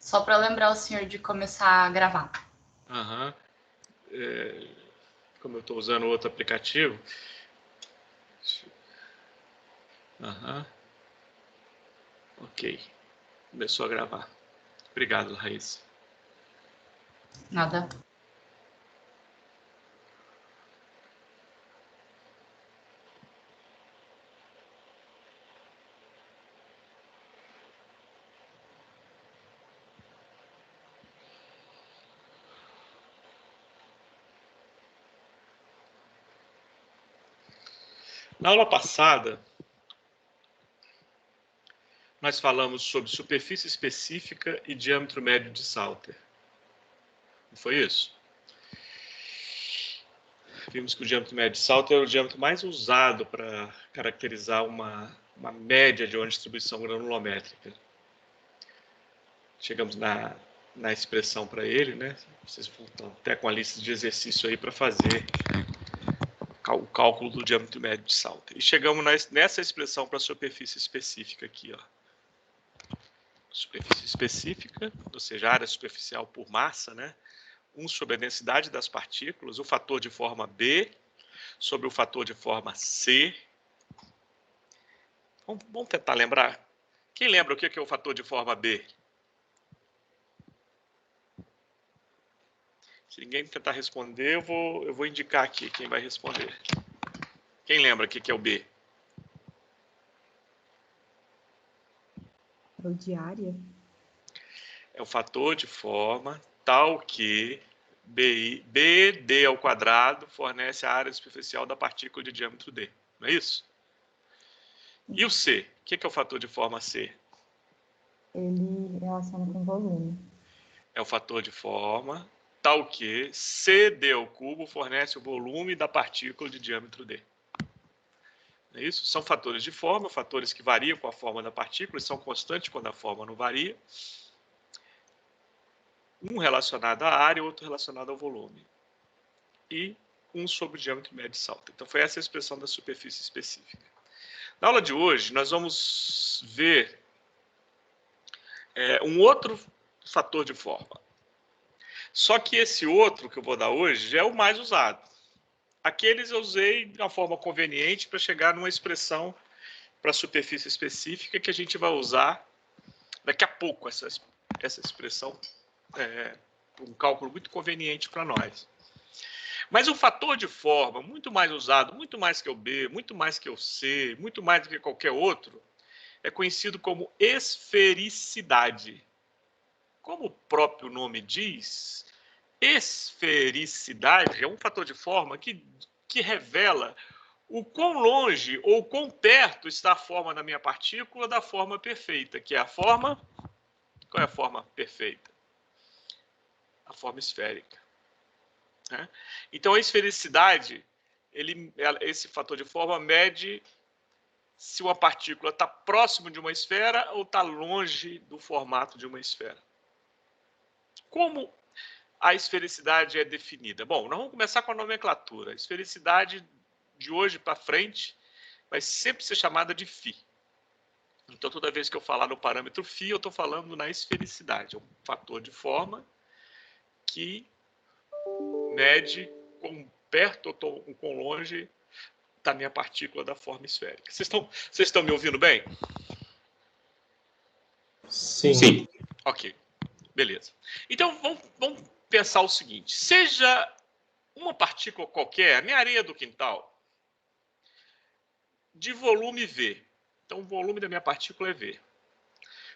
Só para lembrar o senhor de começar a gravar. Aham. Como eu estou usando outro aplicativo. Aham. Ok. Começou a gravar. Obrigado, Raíssa. Nada. Na aula passada, nós falamos sobre superfície específica e diâmetro médio de Salter. Não foi isso? Vimos que o diâmetro médio de Salter é o diâmetro mais usado para caracterizar uma média de uma distribuição granulométrica. Chegamos na expressão para ele, né? Vocês estão até com a lista de exercício aí para fazer o cálculo do diâmetro médio de Salter. E chegamos nessa expressão para a superfície específica aqui, ó. Superfície específica, ou seja, área superficial por massa, né? 1 sobre a densidade das partículas, o fator de forma B sobre o fator de forma C. Vamos tentar lembrar. Quem lembra o que é o fator de forma B? Se ninguém tentar responder, eu vou indicar aqui quem vai responder. Quem lembra o que é o B? É o de área? É o fator de forma tal que BD ao quadrado fornece a área superficial da partícula de diâmetro D. Não é isso? E o C? O que é o fator de forma C? Ele relaciona com volume. É o fator de forma tal que CD ao cubo fornece o volume da partícula de diâmetro D. Não é isso? São fatores de forma, fatores que variam com a forma da partícula e são constantes quando a forma não varia. Um relacionado à área e outro relacionado ao volume. E um sobre o diâmetro médio de Salter. Então foi essa a expressão da superfície específica. Na aula de hoje, nós vamos ver um outro fator de forma. Só que esse outro que eu vou dar hoje já é o mais usado. Aqueles eu usei de uma forma conveniente para chegar numa expressão para superfície específica que a gente vai usar daqui a pouco, essa expressão um cálculo muito conveniente para nós. Mas o fator de forma, muito mais usado, muito mais que o B, muito mais que o C, muito mais do que qualquer outro, é conhecido como esfericidade. Como o próprio nome diz, esfericidade é um fator de forma que revela o quão longe ou quão perto está a forma da minha partícula da forma perfeita, que é a forma... Qual é a forma perfeita? A forma esférica. Né? Então, a esfericidade, esse fator de forma mede se uma partícula está próximo de uma esfera ou está longe do formato de uma esfera. Como a esfericidade é definida? Bom, nós vamos começar com a nomenclatura. A esfericidade, de hoje para frente, vai sempre ser chamada de φ. Então, toda vez que eu falar no parâmetro φ, eu estou falando na esfericidade. É um fator de forma que mede quão perto ou quão longe da minha partícula da forma esférica. Vocês estão me ouvindo bem? Sim. Ok, beleza. Então, vamos pensar o seguinte. Seja uma partícula qualquer, minha areia do quintal, de volume V. Então, o volume da minha partícula é V.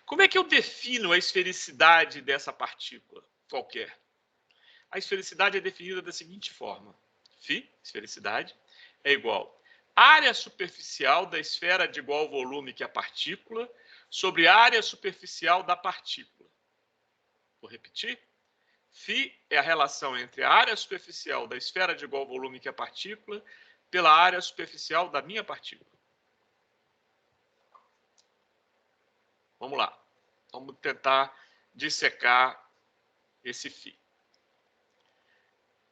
Como é que eu defino a esfericidade dessa partícula qualquer? A esfericidade é definida da seguinte forma. Φ, esfericidade, é igual à área superficial da esfera de igual volume que a partícula sobre a área superficial da partícula. Vou repetir. Φ é a relação entre a área superficial da esfera de igual volume que a partícula pela área superficial da minha partícula. Vamos lá. Vamos tentar dissecar esse φ.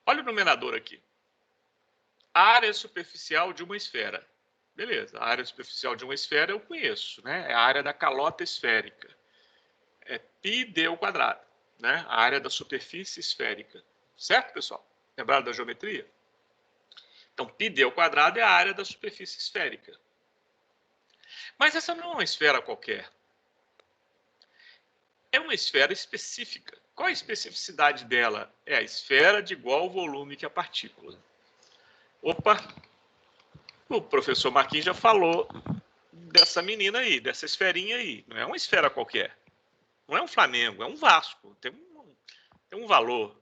Olha o numerador aqui. A área superficial de uma esfera. Beleza, a área superficial de uma esfera eu conheço, né? É a área da calota esférica. é πd ao quadrado, né? A área da superfície esférica. Certo, pessoal? Lembraram da geometria? Então, πd ao quadrado é a área da superfície esférica. Mas essa não é uma esfera qualquer. É uma esfera específica. Qual a especificidade dela? É a esfera de igual volume que a partícula. Opa! O professor Marquinhos já falou dessa menina aí, dessa esferinha aí. Não é uma esfera qualquer. Não é um Flamengo, é um Vasco. Tem um valor.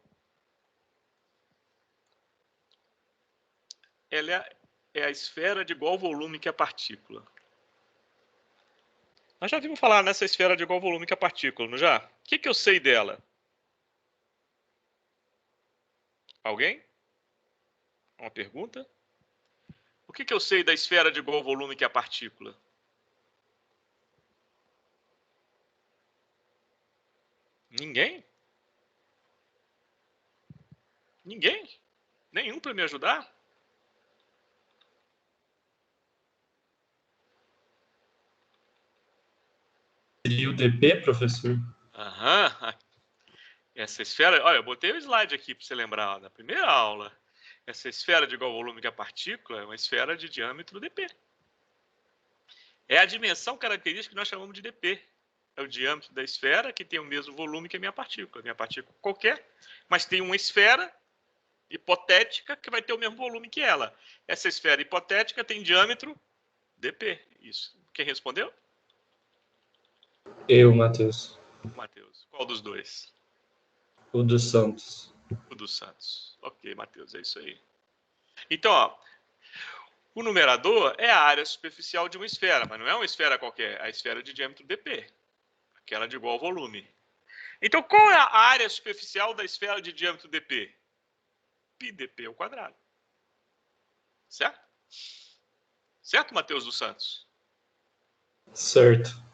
Ela é a esfera de igual volume que a partícula. Nós já vimos falar nessa esfera de igual volume que a partícula, não já? O que eu sei dela? Alguém? Uma pergunta? O que eu sei da esfera de igual volume que a partícula? Ninguém? Ninguém? Nenhum para me ajudar? Seria o dp, professor? Aham. Essa esfera... Olha, eu botei o slide aqui para você lembrar, ó, na primeira aula. Essa esfera de igual volume que a partícula é uma esfera de diâmetro dp. É a dimensão característica que nós chamamos de dp. É o diâmetro da esfera que tem o mesmo volume que a minha partícula. A minha partícula qualquer, mas tem uma esfera hipotética que vai ter o mesmo volume que ela. Essa esfera hipotética tem diâmetro dp. Isso. Quem respondeu? Eu, Matheus. Matheus. Qual dos dois? O dos Santos. O dos Santos. Ok, Matheus, é isso aí. Então, ó, o numerador é a área superficial de uma esfera, mas não é uma esfera qualquer, é a esfera de diâmetro dp, aquela de igual volume. Então, qual é a área superficial da esfera de diâmetro dp? πdp ao quadrado. Certo? Certo, Matheus dos Santos? Certo.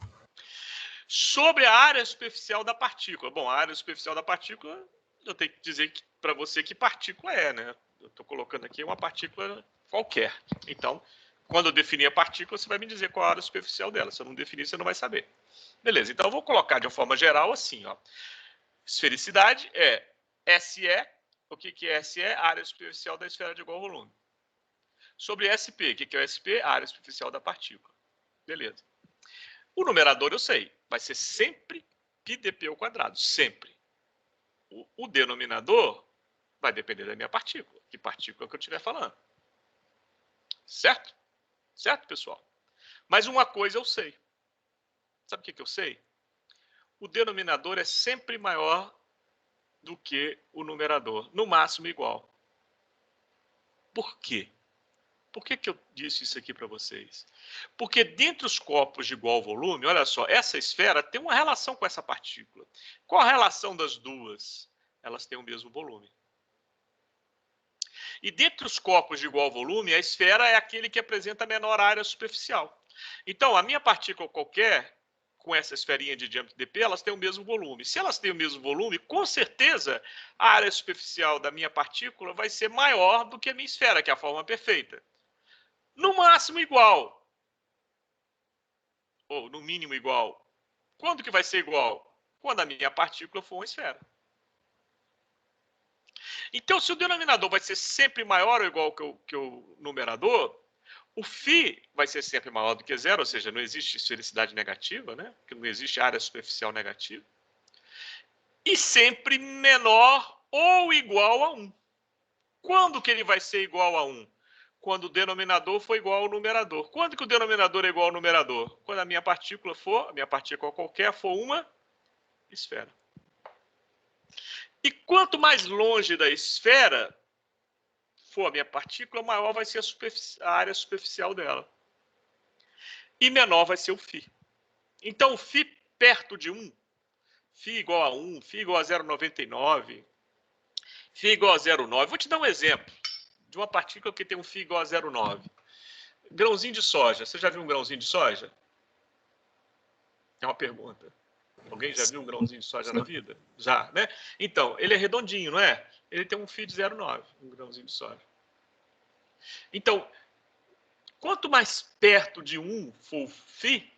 Sobre a área superficial da partícula. Bom, a área superficial da partícula, eu tenho que dizer para você que partícula é, né? Eu estou colocando aqui uma partícula qualquer. Então, quando eu definir a partícula, você vai me dizer qual a área superficial dela. Se eu não definir, você não vai saber. Beleza, então eu vou colocar de uma forma geral assim, ó. Esfericidade é SE. O que é SE? A área superficial da esfera de igual volume. Sobre SP, o que é o SP? A área superficial da partícula. Beleza. O numerador eu sei, vai ser sempre πdp ao quadrado, sempre. O denominador vai depender da minha partícula, que partícula que eu estiver falando. Certo? Certo, pessoal? Mas uma coisa eu sei. Sabe o que eu sei? O denominador é sempre maior do que o numerador, no máximo igual. Por quê? Por que eu disse isso aqui para vocês? Porque dentre os corpos de igual volume, olha só, essa esfera tem uma relação com essa partícula. Qual a relação das duas? Elas têm o mesmo volume. E dentre os corpos de igual volume, a esfera é aquele que apresenta a menor área superficial. Então, a minha partícula qualquer, com essa esferinha de diâmetro dp, elas têm o mesmo volume. Se elas têm o mesmo volume, com certeza a área superficial da minha partícula vai ser maior do que a minha esfera, que é a forma perfeita. No máximo igual. Ou no mínimo igual. Quando que vai ser igual? Quando a minha partícula for uma esfera. Então, se o denominador vai ser sempre maior ou igual que o numerador, o φ vai ser sempre maior do que zero, ou seja, não existe esfericidade negativa, né? Porque não existe área superficial negativa. E sempre menor ou igual a 1. Quando que ele vai ser igual a 1? Quando o denominador for igual ao numerador. Quando que o denominador é igual ao numerador? Quando a minha partícula qualquer for uma esfera. E quanto mais longe da esfera for a minha partícula, maior vai ser a área superficial dela. E menor vai ser o φ. Então, o φ perto de 1, φ igual a 1, φ igual a 0,99, φ igual a 0,9. Vou te dar um exemplo de uma partícula que tem um φ igual a 0,9. Grãozinho de soja. Você já viu um grãozinho de soja? É uma pergunta. Alguém já viu um grãozinho de soja na vida? Já, né? Então, ele é redondinho, não é? Ele tem um φ de 0,9, um grãozinho de soja. Então, quanto mais perto de 1 for o φ,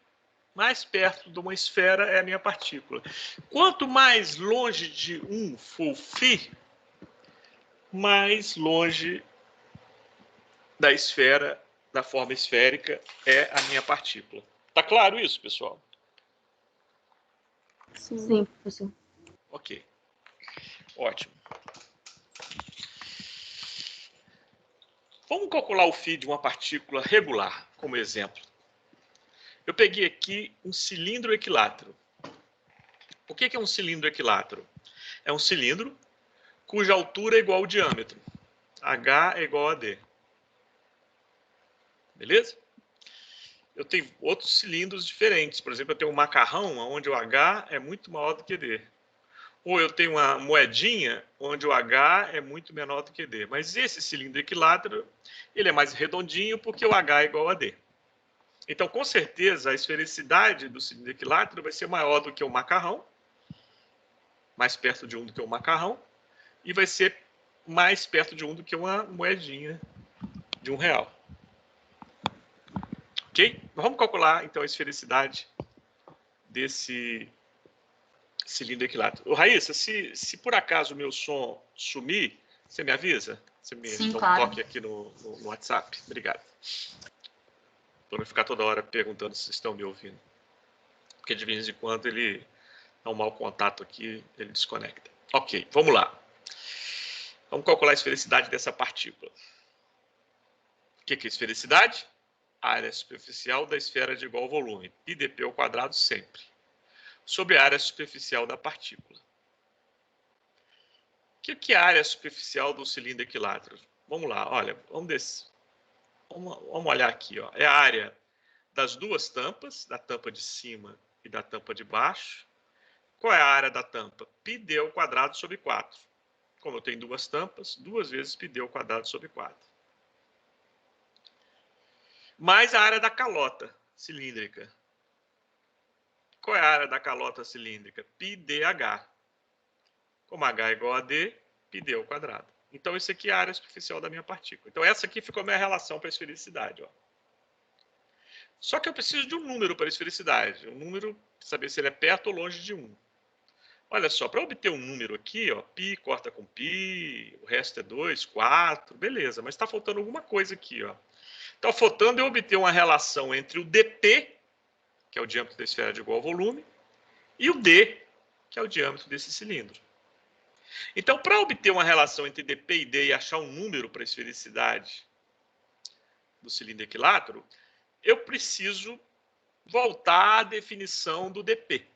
mais perto de uma esfera é a minha partícula. Quanto mais longe de 1 for o φ, mais longe da esfera, da forma esférica, é a minha partícula. Tá claro isso, pessoal? Sim, professor. Ok. Ótimo. Vamos calcular o φ de uma partícula regular, como exemplo. Eu peguei aqui um cilindro equilátero. O que é um cilindro equilátero? É um cilindro cuja altura é igual ao diâmetro. H é igual a D. Beleza? Eu tenho outros cilindros diferentes. Por exemplo, eu tenho um macarrão, onde o H é muito maior do que D. Ou eu tenho uma moedinha, onde o H é muito menor do que D. Mas esse cilindro equilátero, ele é mais redondinho porque o H é igual a D. Então, com certeza, a esfericidade do cilindro equilátero vai ser maior do que o macarrão, mais perto de 1 do que o macarrão, e vai ser mais perto de 1 do que uma moedinha de R$1. Ok? Vamos calcular, então, a esfericidade desse cilindro equilátero. Ô, Raíssa, se por acaso o meu som sumir, você me avisa? Você me Sim, dá um claro. toque aqui no WhatsApp. Obrigado. Para não ficar toda hora perguntando se estão me ouvindo. Porque de vez em quando ele dá um mau contato aqui, ele desconecta. Ok, vamos lá. Vamos calcular a esfericidade dessa partícula. O que é esfericidade? A área superficial da esfera de igual volume, πdp ao quadrado sempre, sobre a área superficial da partícula. O que é a área superficial do cilindro equilátero? Vamos lá, olha, vamos olhar aqui. Ó. É a área das duas tampas, da tampa de cima e da tampa de baixo. Qual é a área da tampa? πd ao quadrado sobre 4. Como eu tenho duas tampas, 2 vezes πd ao quadrado sobre 4. Mais a área da calota cilíndrica. Qual é a área da calota cilíndrica? πdh. Como h é igual a d, πd ao quadrado. Então, isso aqui é a área superficial da minha partícula. Então, essa aqui ficou a minha relação para a esfericidade. Ó. Só que eu preciso de um número para a esfericidade. Um número, saber se ele é perto ou longe de 1. Olha só, para obter um número aqui, ó, π corta com π, o resto é 2, 4, beleza. Mas está faltando alguma coisa aqui. Está faltando eu obter uma relação entre o dp, que é o diâmetro da esfera de igual volume, e o d, que é o diâmetro desse cilindro. Então, para obter uma relação entre dp e d e achar um número para a esfericidade do cilindro equilátero, eu preciso voltar à definição do dp.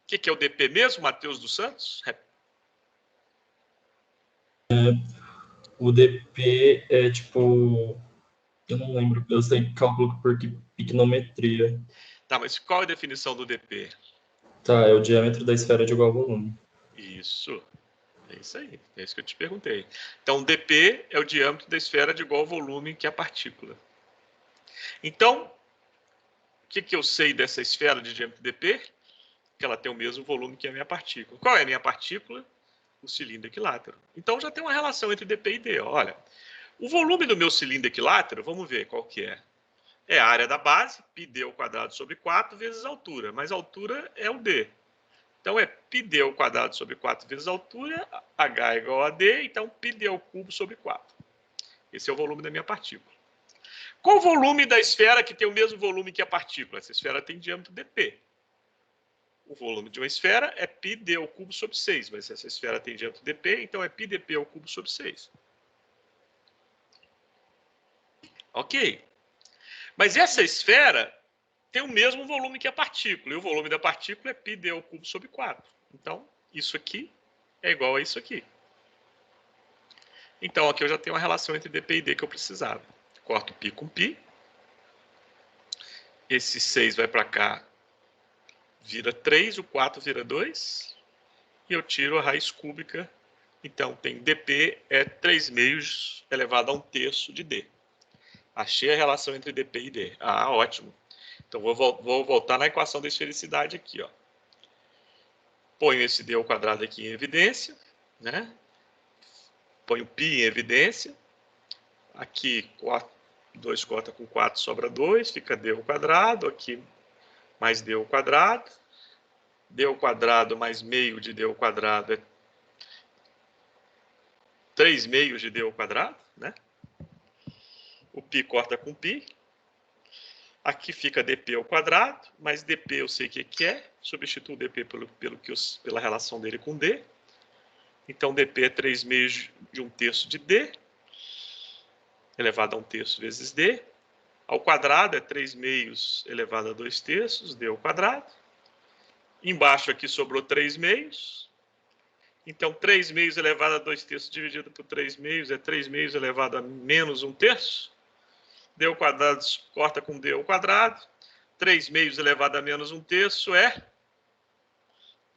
O que é o dp mesmo, Matheus dos Santos? O DP é tipo... Eu não lembro. Eu sei cálculo por picnometria. Tá, mas qual é a definição do dp? Tá, é o diâmetro da esfera de igual volume. Isso. É isso aí. É isso que eu te perguntei. Então, dp é o diâmetro da esfera de igual volume que é a partícula. Então, o que eu sei dessa esfera de diâmetro dp? Que ela tem o mesmo volume que a minha partícula. Qual é a minha partícula? O cilindro equilátero. Então, já tem uma relação entre dp e d. Olha, o volume do meu cilindro equilátero, vamos ver qual que é. É a área da base, πd ao quadrado sobre 4 vezes a altura. Mas a altura é o d. Então, é πd ao quadrado sobre 4 vezes a altura, h é igual a d, então πd ao cubo sobre 4. Esse é o volume da minha partícula. Qual o volume da esfera que tem o mesmo volume que a partícula? Essa esfera tem diâmetro dp. O volume de uma esfera é πd ao cubo sobre 6, mas essa esfera tem diâmetro dp, então é πdp ao cubo sobre 6. Ok. Mas essa esfera tem o mesmo volume que a partícula, e o volume da partícula é πd ao cubo sobre 4. Então, isso aqui é igual a isso aqui. Então, aqui eu já tenho uma relação entre dp e d que eu precisava. Corto π com π. Esse 6 vai para cá, vira 3, o 4 vira 2. E eu tiro a raiz cúbica. Então, tem dp é 3 meios elevado a 1/3 de d. Achei a relação entre dp e d. Ah, ótimo. Então, vou voltar na equação da esfericidade aqui. Ó. Ponho esse d ao quadrado aqui em evidência. Né? Ponho π em evidência. Aqui, 2 corta com 4, sobra 2. Fica d ao quadrado. Aqui, mais d ao quadrado. D ao quadrado mais meio de d ao quadrado é 3 meios de d ao quadrado, né? O π corta com π. Aqui fica dp ao quadrado, mas dp eu sei o que é. Substituo o dp pela relação dele com d. Então, dp é 3 meios de 1/3 de d, elevado a 1/3 vezes d. Ao quadrado é 3 meios elevado a 2/3, d ao quadrado. Embaixo aqui sobrou 3 meios. Então, 3 meios elevado a 2/3 dividido por 3 meios é 3 meios elevado a menos 1/3. D ao quadrado corta com d ao quadrado. 3 meios elevado a menos 1/3 é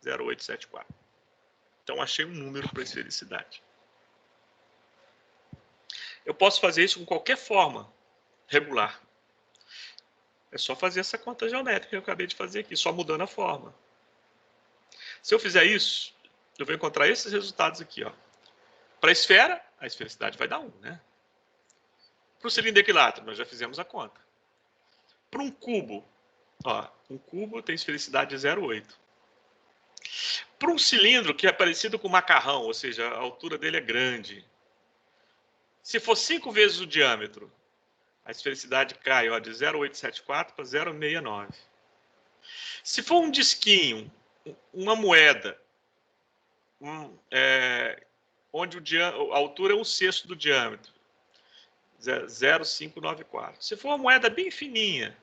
0,874. Então, achei um número para esfericidade. Eu posso fazer isso com qualquer forma regular. É só fazer essa conta geométrica que eu acabei de fazer aqui, só mudando a forma. Se eu fizer isso, eu vou encontrar esses resultados aqui. Para a esfera, a esfericidade vai dar 1, né? Para o cilindro equilátero, nós já fizemos a conta. Para um cubo, um cubo tem esfericidade de 0,8. Para um cilindro que é parecido com um macarrão, ou seja, a altura dele é grande, se for 5 vezes o diâmetro, a esfericidade cai de 0,874 para 0,69. Se for um disquinho, uma moeda, onde a altura é 1/6 do diâmetro, 0,594. Se for uma moeda bem fininha,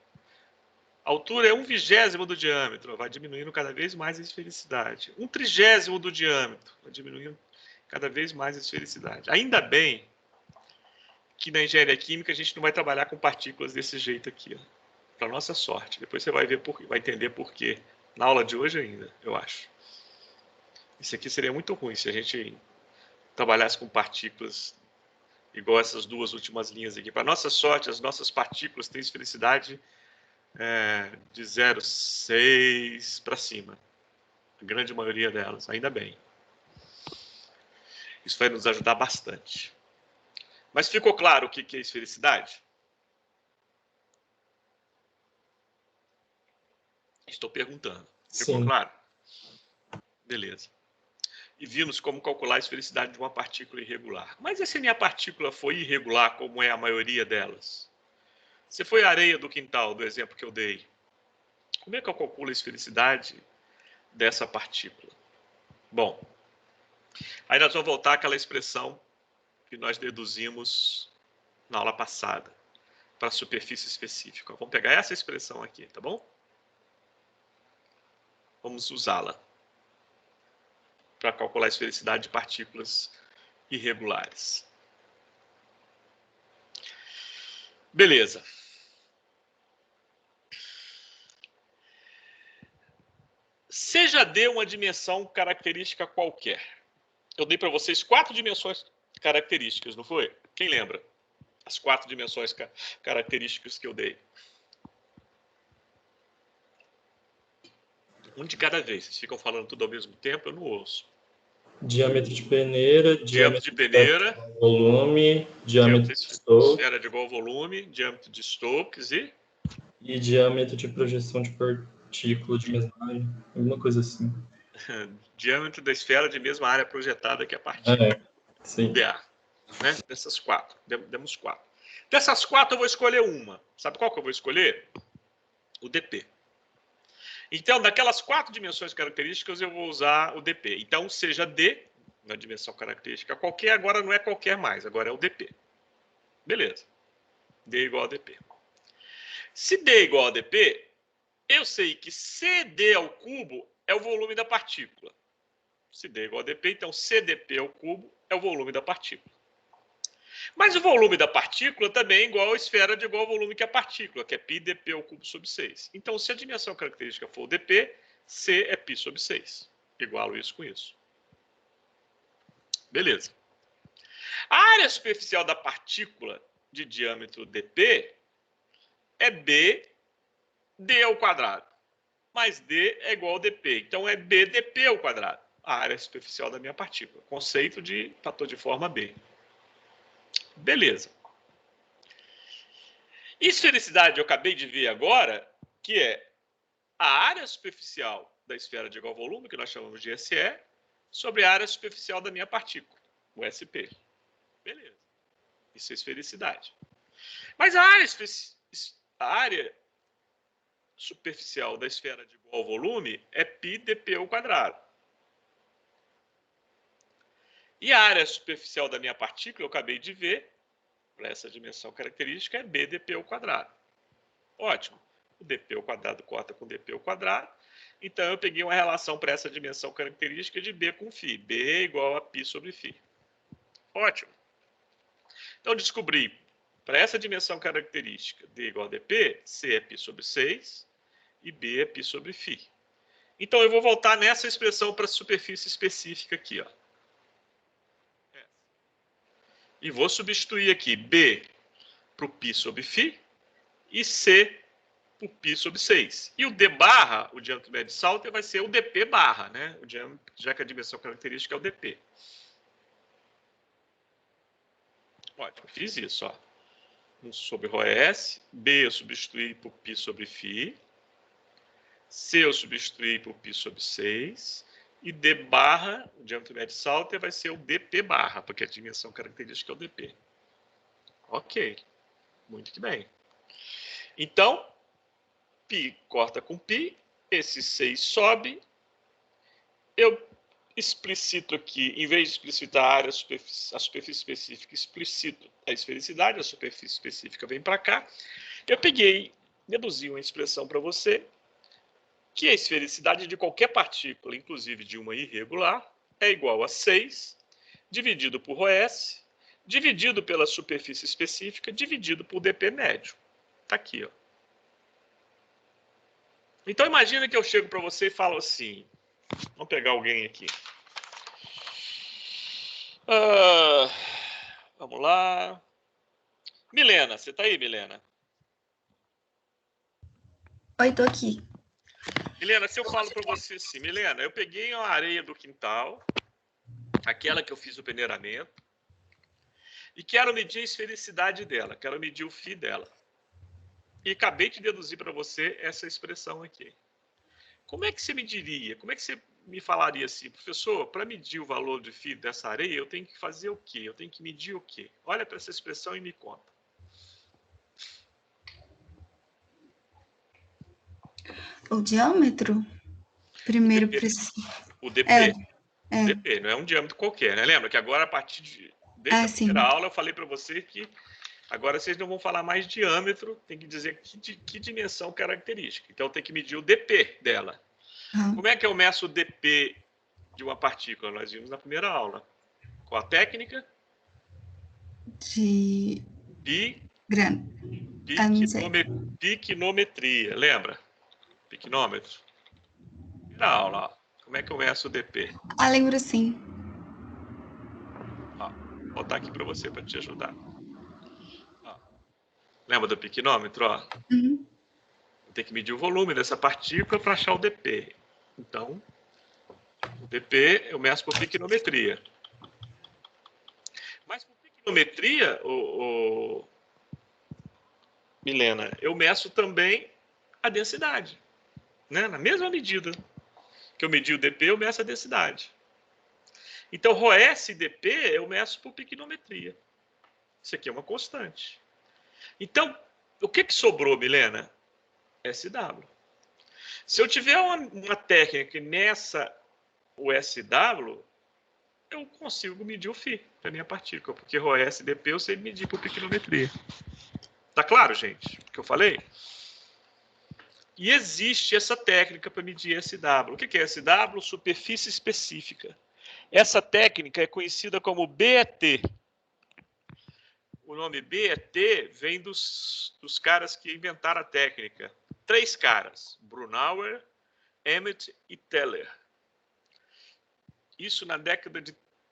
a altura é 1/20 do diâmetro, vai diminuindo cada vez mais a esfericidade. 1/30 do diâmetro, vai diminuindo cada vez mais a esfericidade. Ainda bem que na engenharia química a gente não vai trabalhar com partículas desse jeito aqui, para nossa sorte. Depois você vai entender por quê. Na aula de hoje ainda, eu acho. Isso aqui seria muito ruim se a gente trabalhasse com partículas igual essas duas últimas linhas aqui. Para nossa sorte, as nossas partículas têm esfericidade de 0,6 para cima. A grande maioria delas, ainda bem. Isso vai nos ajudar bastante. Mas ficou claro o que é esfericidade? Estou perguntando. Ficou Sim. claro? Beleza. E vimos como calcular a esfericidade de uma partícula irregular. Mas e se a minha partícula foi irregular, como é a maioria delas? Se foi a areia do quintal, do exemplo que eu dei, como é que eu calculo a esfericidade dessa partícula? Bom, aí nós vamos voltar àquela expressão que nós deduzimos na aula passada, para a superfície específica. Vamos pegar essa expressão aqui, tá bom? Vamos usá-la para calcular a esfericidade de partículas irregulares. Beleza. Seja D uma dimensão característica qualquer. Eu dei para vocês 4 dimensões características, não foi? Quem lembra? As 4 dimensões características que eu dei. Um de cada vez. Vocês ficam falando tudo ao mesmo tempo, eu não ouço. Diâmetro de peneira, Diâmetro de peneira, volume, diâmetro de Stokes, esfera de igual volume, diâmetro de Stokes e diâmetro de projeção de partícula de mesma área, alguma coisa assim. diâmetro da esfera de mesma área projetada que a partícula. Sim. DA. Né? Dessas 4. Demos 4. Dessas 4 eu vou escolher uma. Sabe qual que eu vou escolher? O dp. Então, daquelas 4 dimensões características, eu vou usar o dp. Então, seja D, uma dimensão característica qualquer, agora não é qualquer mais, agora é o dp. Beleza. D igual a dp. Se D igual a dp, eu sei que CD ao cubo é o volume da partícula. Se D igual a dp, então CdP ao cubo é o volume da partícula. Mas o volume da partícula também é igual à esfera de igual volume que a partícula, que é π dp ao cubo sobre 6. Então, se a dimensão característica for o dp, C é π sobre 6. Igualo isso com isso. Beleza. A área superficial da partícula de diâmetro dp é b d ao quadrado. Mais d é igual a dp. Então, é b dp ao quadrado. A área superficial da minha partícula. Conceito de fator de forma B. Beleza. Esfericidade eu acabei de ver agora, que é a área superficial da esfera de igual volume, que nós chamamos de SE, sobre a área superficial da minha partícula, o SP. Beleza. Isso é esfericidade. Mas a área superficial da esfera de igual volume é π dp ao quadrado. E a área superficial da minha partícula, eu acabei de ver, para essa dimensão característica, é b dp ao quadrado. Ótimo. O dp ao quadrado corta com dp ao quadrado. Então, eu peguei uma relação para essa dimensão característica de b com φ. B é igual a π sobre φ. Ótimo. Então, descobri, para essa dimensão característica, d igual a dp, c é π sobre 6 e b é π sobre φ. Então, eu vou voltar nessa expressão para a superfície específica aqui, ó. E vou substituir aqui b para o π sobre φ e c por π sobre 6. E o d barra, o diâmetro médio de Salter, vai ser o dp barra, né? O diâmetro, já que a dimensão característica é o dp. Ótimo, fiz isso, ó. 1 sobre ρs, b eu substituí por π sobre φ, c eu substituí por π sobre 6, e d barra, o diâmetro médio de Salter, vai ser o dp barra, porque a dimensão característica é o dp. Ok, muito que bem. Então, π corta com π, esse 6 sobe, eu explicito aqui, em vez de explicitar a superfície específica, explicito a esfericidade, a superfície específica vem para cá. Eu peguei, deduzi uma expressão para você, que a esfericidade de qualquer partícula, inclusive de uma irregular, é igual a 6, dividido por ρs, dividido pela superfície específica, dividido por dp médio. Está aqui, ó. Então, imagina que eu chego para você e falo assim, vamos pegar alguém aqui. Vamos lá. Milena, você está aí, Milena? Oi, tô aqui. Milena, se eu falo para você assim, Milena, eu peguei uma areia do quintal, aquela que eu fiz o peneiramento, e quero medir a esfericidade dela, quero medir o φ dela. E acabei de deduzir para você essa expressão aqui. Como é que você mediria? Como é que você me falaria assim, professor, para medir o valor de φ dessa areia, eu tenho que fazer o quê? Eu tenho que medir o quê? Olha para essa expressão e me conta. O diâmetro? Primeiro O dp. precisa. O dp. É. O dp, não é um diâmetro qualquer, né? Lembra que agora, a partir desde a primeira aula, eu falei para você que agora vocês não vão falar mais diâmetro, tem que dizer que dimensão característica. Então, tem que medir o dp dela. Como é que eu meço o dp de uma partícula? Nós vimos na primeira aula. Qual a técnica? De Piquinometria. Lembra? Piquinômetro. Primeira aula. Ó. Como é que eu meço o dp? Ah, lembro sim. Ó, vou botar aqui para você, para te ajudar. Ó. Lembra do piquinômetro? Ó? Uhum. Tem que medir o volume dessa partícula para achar o dp. Então, o dp eu meço por piquinometria. Mas por piquinometria, Milena, eu meço também a densidade. Né? Na mesma medida que eu medi o dp, eu meço a densidade. Então, ρs e dp eu meço por piquinometria. Isso aqui é uma constante. Então, o que sobrou, Milena? SW. Se eu tiver uma técnica nessa o SW, eu consigo medir o φ da minha partícula, porque ρs e dp eu sei medir por piquinometria. Tá claro, gente, o que eu falei? E existe essa técnica para medir SW. O que é SW? Superfície específica. Essa técnica é conhecida como BET. O nome BET vem dos caras que inventaram a técnica. 3 caras, Brunauer, Emmett e Teller. Isso na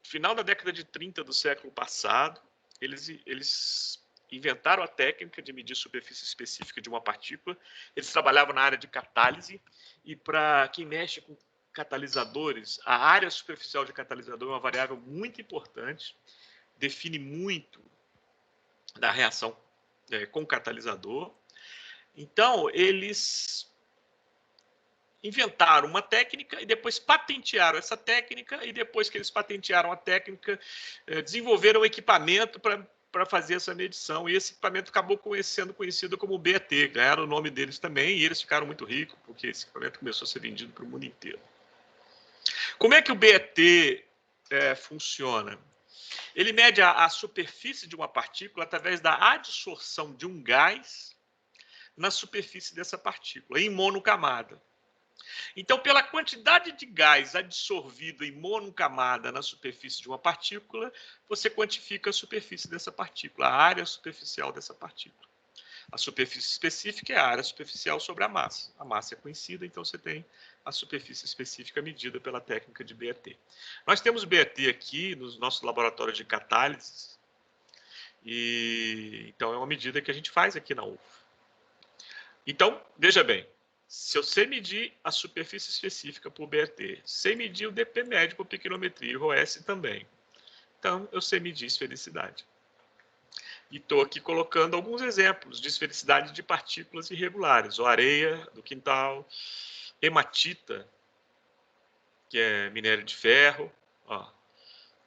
final da década de 30 do século passado, eles inventaram a técnica de medir superfície específica de uma partícula. Eles trabalhavam na área de catálise, e para quem mexe com catalisadores, a área superficial de catalisador é uma variável muito importante, define muito da reação com o catalisador. Então, eles inventaram uma técnica e depois patentearam essa técnica, e depois que eles patentearam a técnica, desenvolveram um equipamento para fazer essa medição, e esse equipamento acabou sendo conhecido como BET, ganharam o nome deles também, e eles ficaram muito ricos, porque esse equipamento começou a ser vendido para o mundo inteiro. Como é que o BET funciona? Ele mede a superfície de uma partícula através da adsorção de um gás na superfície dessa partícula, em monocamada. Então, pela quantidade de gás adsorvido em monocamada na superfície de uma partícula, você quantifica a superfície dessa partícula, a área superficial dessa partícula. A superfície específica é a área superficial sobre a massa. A massa é conhecida, então você tem a superfície específica medida pela técnica de BET. Nós temos BET aqui no nosso laboratório de catálise, e então é uma medida que a gente faz aqui na UF. Então, veja bem, se eu sei medir a superfície específica por BET, sei medir o DP médio por piquinometria e o ROS também, então eu sei medir esfericidade. E estou aqui colocando alguns exemplos de esfericidade de partículas irregulares, ou areia do quintal, hematita, que é minério de ferro, ó,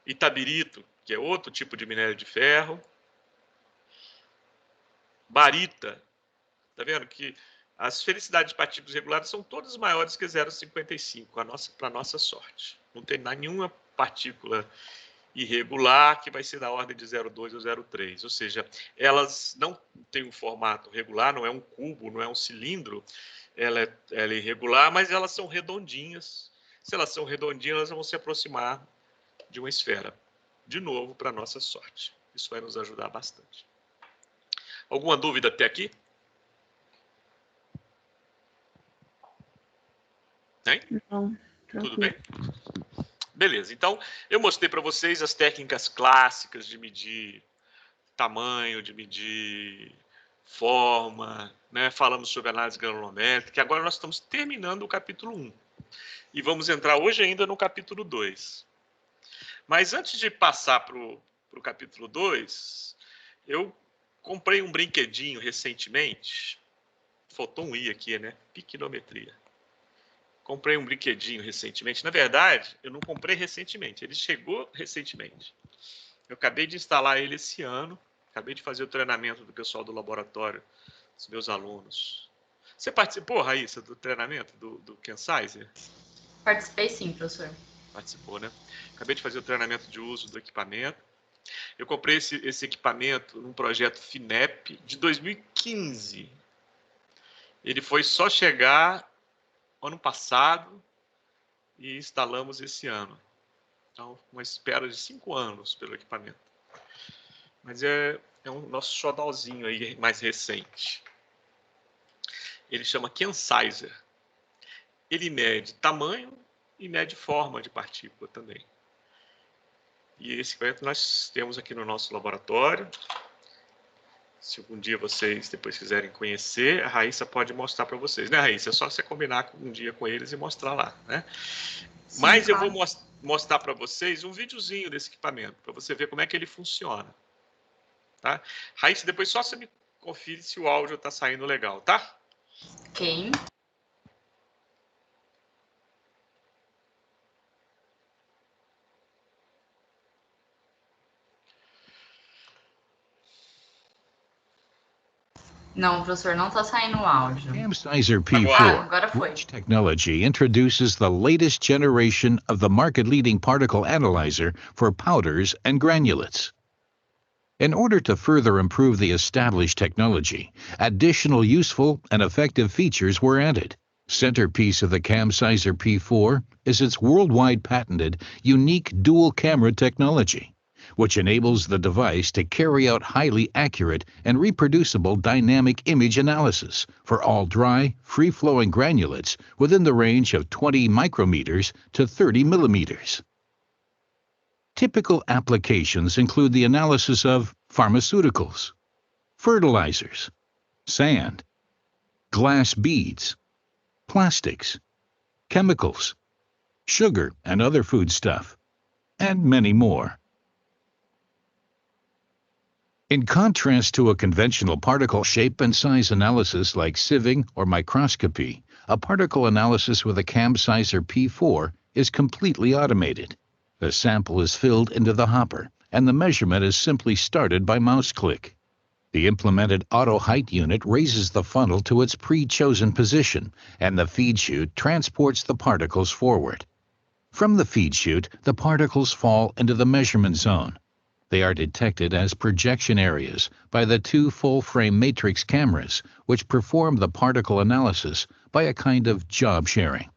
itabirito, que é outro tipo de minério de ferro, barita. Está vendo que as esfericidades de partículas irregulares são todas maiores que 0,55, para a nossa sorte. Não tem nenhuma partícula irregular que vai ser da ordem de 0,2 ou 0,3, ou seja, elas não têm um formato regular, não é um cubo, não é um cilindro, ela é irregular, mas elas são redondinhas. Se elas são redondinhas, elas vão se aproximar de uma esfera. De novo, para nossa sorte. Isso vai nos ajudar bastante. Alguma dúvida até aqui? Tem? Não, Tudo tranquilo. bem? Beleza, então eu mostrei para vocês as técnicas clássicas de medir tamanho, de medir forma, né? Falamos sobre análise granulométrica, e agora nós estamos terminando o capítulo 1. E vamos entrar hoje ainda no capítulo 2. Mas antes de passar para o capítulo 2, eu comprei um brinquedinho recentemente. Faltou um I aqui, né? Piquinometria. Comprei um brinquedinho recentemente. Na verdade, eu não comprei recentemente. Ele chegou recentemente. Eu acabei de instalar ele esse ano. Acabei de fazer o treinamento do pessoal do laboratório, dos meus alunos. Você participou, Raíssa, do treinamento do Kensizer? Participei sim, professor. Participou, né? Acabei de fazer o treinamento de uso do equipamento. Eu comprei esse equipamento num projeto FINEP de 2015. Ele foi só chegar ano passado e instalamos esse ano. Então, uma espera de 5 anos pelo equipamento. Mas é um nosso xodózinho aí mais recente. Ele chama Kensizer. Ele mede tamanho e mede forma de partícula também. E esse equipamento nós temos aqui no nosso laboratório. Se algum dia vocês depois quiserem conhecer, a Raíssa pode mostrar para vocês, né, Raíssa? É só você combinar um dia com eles e mostrar lá, né? Sim, mas claro. Eu vou mostrar para vocês um videozinho desse equipamento, para você ver como é que ele funciona. Tá? Raíssa, depois só você me confere se o áudio está saindo legal, tá? Ok. Não, professor, não está saindo o áudio. CamSizer Agora P4, foi. which technology introduces the latest generation of the market-leading particle analyzer for powders and granulates. In order to further improve the established technology, additional useful and effective features were added. Centerpiece of the CamSizer P4 is its worldwide patented unique dual camera technology, which enables the device to carry out highly accurate and reproducible dynamic image analysis for all dry, free-flowing granulates within the range of 20 micrometers to 30 millimeters. Typical applications include the analysis of pharmaceuticals, fertilizers, sand, glass beads, plastics, chemicals, sugar and other foodstuff, and many more. In contrast to a conventional particle shape and size analysis like sieving or microscopy, a particle analysis with a CAMSizer P4 is completely automated. The sample is filled into the hopper, and the measurement is simply started by mouse click. The implemented auto height unit raises the funnel to its pre-chosen position, and the feed chute transports the particles forward. From the feed chute, the particles fall into the measurement zone. They are detected as projection areas by the 2 full-frame matrix cameras, which perform the particle analysis by a kind of job sharing.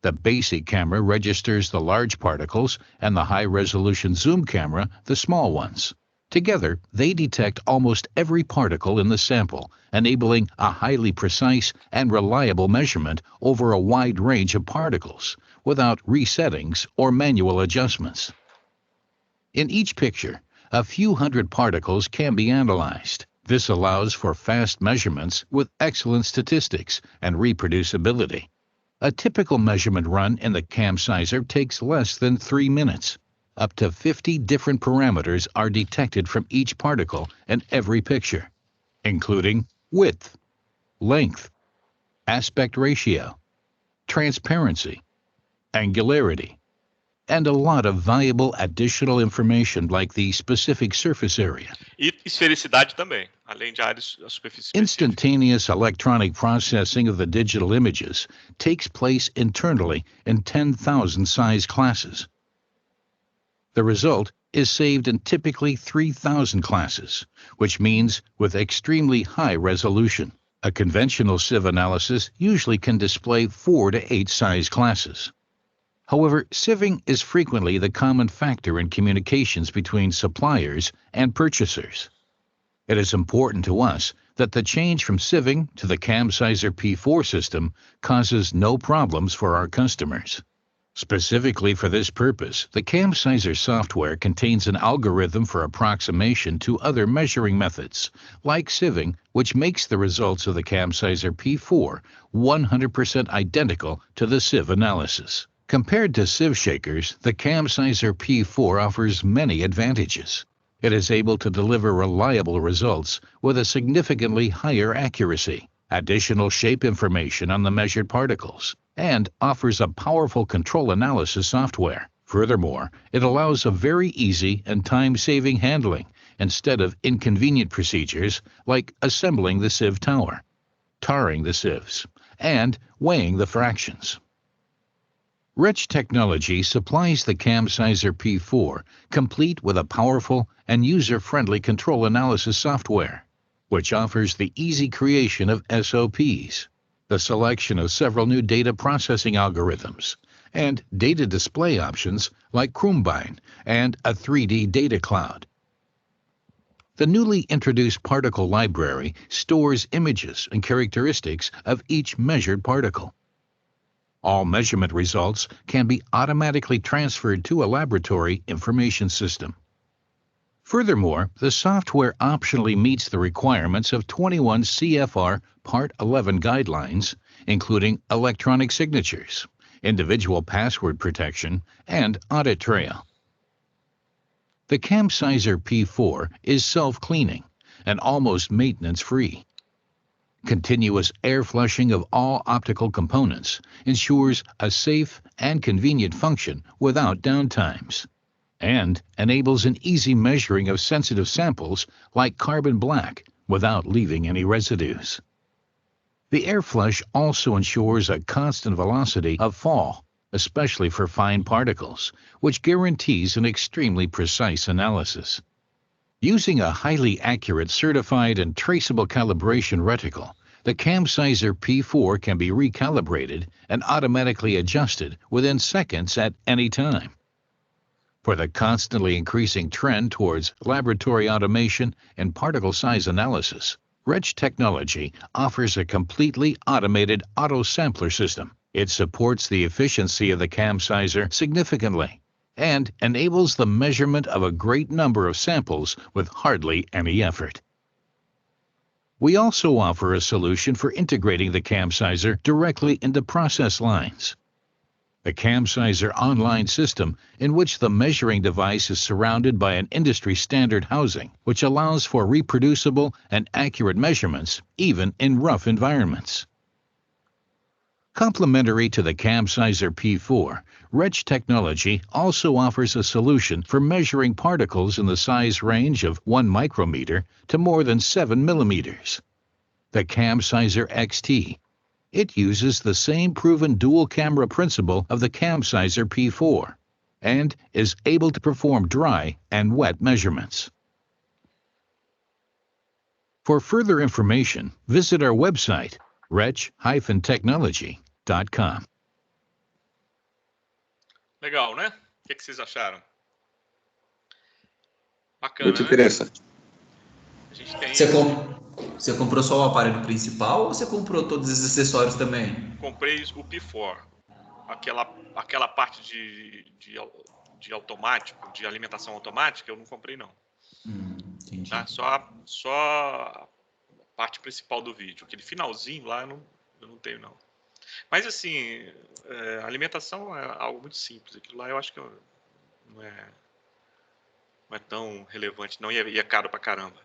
The basic camera registers the large particles and the high-resolution zoom camera the small ones. Together, they detect almost every particle in the sample, enabling a highly precise and reliable measurement over a wide range of particles, without resettings or manual adjustments. In each picture, a few hundred particles can be analyzed. This allows for fast measurements with excellent statistics and reproducibility. A typical measurement run in the CAMSizer takes less than 3 minutes. Up to 50 different parameters are detected from each particle in every picture, including width, length, aspect ratio, transparency, angularity, and a lot of valuable additional information like the specific surface area. E esfericidade também, além de áreas da superfície específica. Instantaneous electronic processing of the digital images takes place internally in 10,000 size classes. The result is saved in typically 3,000 classes, which means with extremely high resolution. A conventional sieve analysis usually can display 4 to 8 size classes. However, sieving is frequently the common factor in communications between suppliers and purchasers. It is important to us that the change from sieving to the CAMSizer P4 system causes no problems for our customers. Specifically for this purpose, the CAMSizer software contains an algorithm for approximation to other measuring methods, like sieving, which makes the results of the CAMSizer P4 100% identical to the sieve analysis. Compared to sieve shakers, the CAMSizer P4 offers many advantages. It is able to deliver reliable results with a significantly higher accuracy, additional shape information on the measured particles, and offers a powerful control analysis software. Furthermore, it allows a very easy and time-saving handling instead of inconvenient procedures like assembling the sieve tower, tarring the sieves, and weighing the fractions. Rich Technology supplies the CAMSizer P4 complete with a powerful and user-friendly control analysis software, which offers the easy creation of SOPs, the selection of several new data processing algorithms, and data display options like Chromebine and a 3D data cloud. The newly introduced particle library stores images and characteristics of each measured particle. All measurement results can be automatically transferred to a laboratory information system. Furthermore, the software optionally meets the requirements of 21 CFR Part 11 guidelines, including electronic signatures, individual password protection, and audit trail. The CAMSizer P4 is self-cleaning and almost maintenance-free. Continuous air flushing of all optical components ensures a safe and convenient function without downtimes, and enables an easy measuring of sensitive samples like carbon black without leaving any residues. The air flush also ensures a constant velocity of fall, especially for fine particles, which guarantees an extremely precise analysis. Using a highly accurate certified and traceable calibration reticle, the CAMSizer P4 can be recalibrated and automatically adjusted within seconds at any time. For the constantly increasing trend towards laboratory automation and particle size analysis, Rich Technology offers a completely automated auto sampler system. It supports the efficiency of the CAMSizer significantly and enables the measurement of a great number of samples with hardly any effort. We also offer a solution for integrating the CAMSizer directly into process lines. The CAMSizer online system, in which the measuring device is surrounded by an industry-standard housing, which allows for reproducible and accurate measurements even in rough environments. Complementary to the Camsizer P4, Wretch Technology also offers a solution for measuring particles in the size range of 1 micrometer to more than 7 millimeters. The Camsizer XT. It uses the same proven dual camera principle of the Camsizer P4 and is able to perform dry and wet measurements. For further information, visit our website, wretch-technology.com. Legal, né? O que vocês acharam? Bacana, Muito né? interessante. A gente tem... Você comprou só o aparelho principal ou você comprou todos esses acessórios também? Comprei o P4. Aquela parte de automático, de alimentação automática, eu não comprei, não. Entendi. Tá? Só a parte principal do vídeo. Aquele finalzinho lá eu não tenho, não. Mas, assim, a alimentação é algo muito simples. Aquilo lá eu acho que não é tão relevante, não. E é caro pra caramba.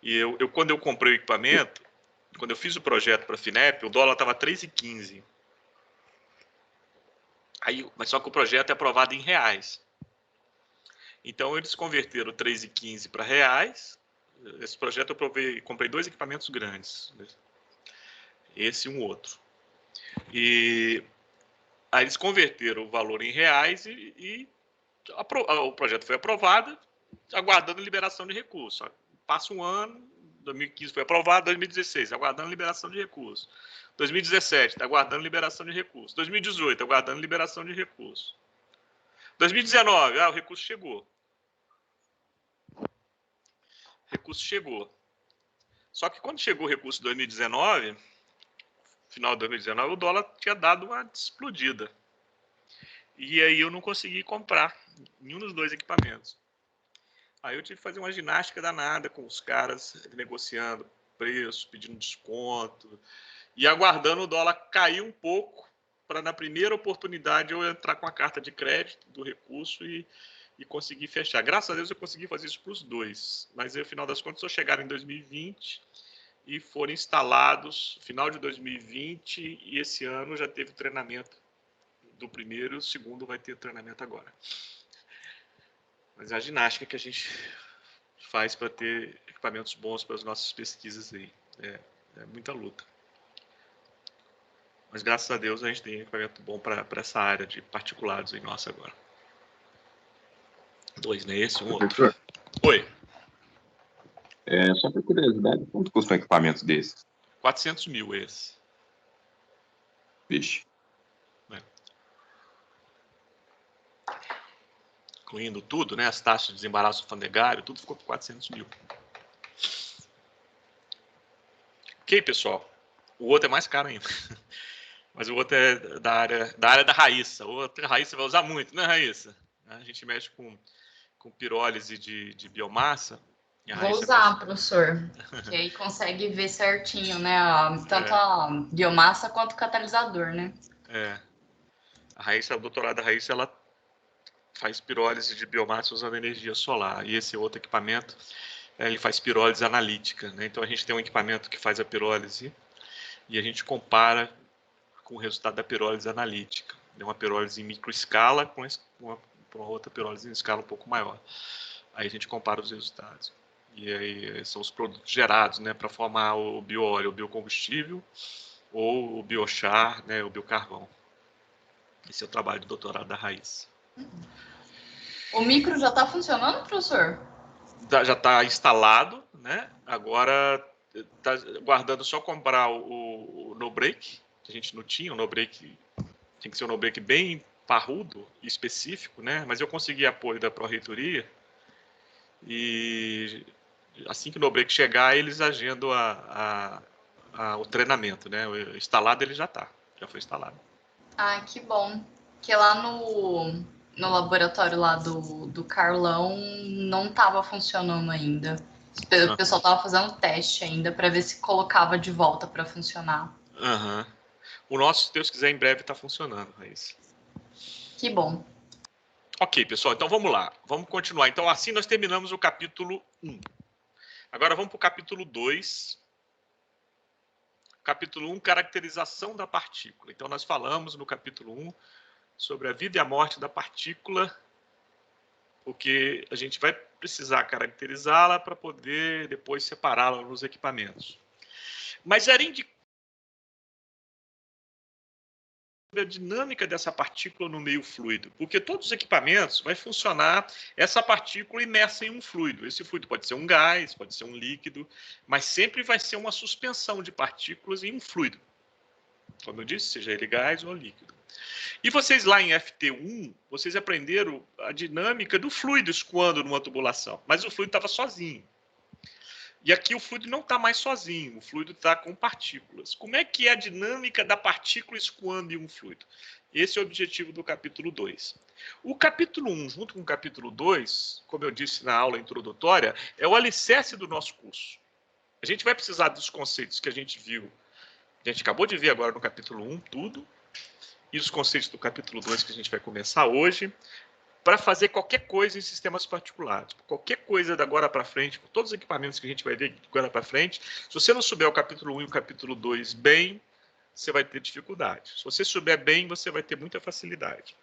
E quando eu comprei o equipamento, quando eu fiz o projeto para a FINEP, o dólar estava 3,15. Mas só que o projeto é aprovado em reais. Então, eles converteram 3,15 para reais. Esse projeto eu comprei 2 equipamentos grandes. Esse e um outro. E aí eles converteram o valor em reais e o projeto foi aprovado, aguardando liberação de recursos. Passa um ano, 2015 foi aprovado, 2016, aguardando liberação de recursos. 2017, aguardando liberação de recursos. 2018, aguardando liberação de recursos. 2019, o recurso chegou. Recurso chegou. Só que quando chegou o recurso de 2019, final de 2019, o dólar tinha dado uma explodida. E aí eu não consegui comprar nenhum dos 2 equipamentos. Aí eu tive que fazer uma ginástica danada com os caras, negociando preço, pedindo desconto e aguardando o dólar cair um pouco para, na primeira oportunidade, eu entrar com a carta de crédito do recurso e conseguir fechar. Graças a Deus eu consegui fazer isso para os 2, mas aí, no final das contas, só chegaram em 2020 e foram instalados no final de 2020 e esse ano já teve treinamento do primeiro, o segundo vai ter treinamento agora. Mas é a ginástica que a gente faz para ter equipamentos bons para as nossas pesquisas aí. É muita luta. Mas graças a Deus a gente tem equipamento bom para essa área de particulados aí nossa agora. 2, né? Esse, um outro. Professor, Oi. só por curiosidade, quanto custa um equipamento desses? 400 mil esse. Vixe. Incluindo tudo, né? As taxas de desembaraço alfandegário, tudo ficou por 400 mil. Ok, pessoal. O outro é mais caro ainda. Mas o outro é da área da Raíssa. O outro a Raíssa vai usar muito, né, Raíssa? A gente mexe com pirólise de biomassa. Vou usar, professor. Que aí consegue ver certinho, né? Tanto a biomassa quanto o catalisador, né? A Raíssa, a doutorada Raíssa, ela faz pirólise de biomassa usando energia solar. E esse outro equipamento, ele faz pirólise analítica, né? Então a gente tem um equipamento que faz a pirólise e a gente compara com o resultado da pirólise analítica. É uma pirólise em microescala com uma outra pirólise em escala um pouco maior. Aí a gente compara os resultados. E aí são os produtos gerados, né, para formar o bioóleo, o biocombustível, ou o biochar, né, o biocarvão. Esse é o trabalho do doutorado da Raíssa. O micro já está funcionando, professor? Já está instalado, né? Agora está guardando só comprar o no-break, que a gente não tinha. O no-break tem que ser um no-break bem parrudo e específico, né? Mas eu consegui apoio da Pró-Reitoria e assim que o no-break chegar, eles agendam o treinamento, né? O instalado ele já foi instalado. Ah, que bom. Que lá no laboratório lá do Carlão não estava funcionando ainda. O pessoal estava fazendo teste ainda para ver se colocava de volta para funcionar. O nosso, se Deus quiser, em breve está funcionando, Raíssa. Que bom. Ok, pessoal, então vamos lá. Vamos continuar. Então, assim nós terminamos o capítulo 1. Agora vamos para o capítulo 2. Capítulo 1, caracterização da partícula. Então, nós falamos no capítulo 1 sobre a vida e a morte da partícula, porque a gente vai precisar caracterizá-la para poder depois separá-la nos equipamentos. Mas era indicado a dinâmica dessa partícula no meio fluido, porque todos os equipamentos vai funcionar essa partícula imersa em um fluido. Esse fluido pode ser um gás, pode ser um líquido, mas sempre vai ser uma suspensão de partículas em um fluido. Como eu disse, seja ele gás ou líquido. E vocês lá em FT1, vocês aprenderam a dinâmica do fluido escoando numa tubulação, mas o fluido estava sozinho. E aqui o fluido não está mais sozinho, o fluido está com partículas. Como é que é a dinâmica da partícula escoando em um fluido? Esse é o objetivo do capítulo 2. O capítulo 1, junto com o capítulo 2, como eu disse na aula introdutória, é o alicerce do nosso curso. A gente vai precisar dos conceitos que a gente viu, a gente acabou de ver agora no capítulo 1, tudo, e os conceitos do capítulo 2 que a gente vai começar hoje, para fazer qualquer coisa em sistemas particulares. Qualquer coisa da agora para frente, com todos os equipamentos que a gente vai ver agora para frente, se você não souber o capítulo 1 e o capítulo 2 bem, você vai ter dificuldade. Se você souber bem, você vai ter muita facilidade.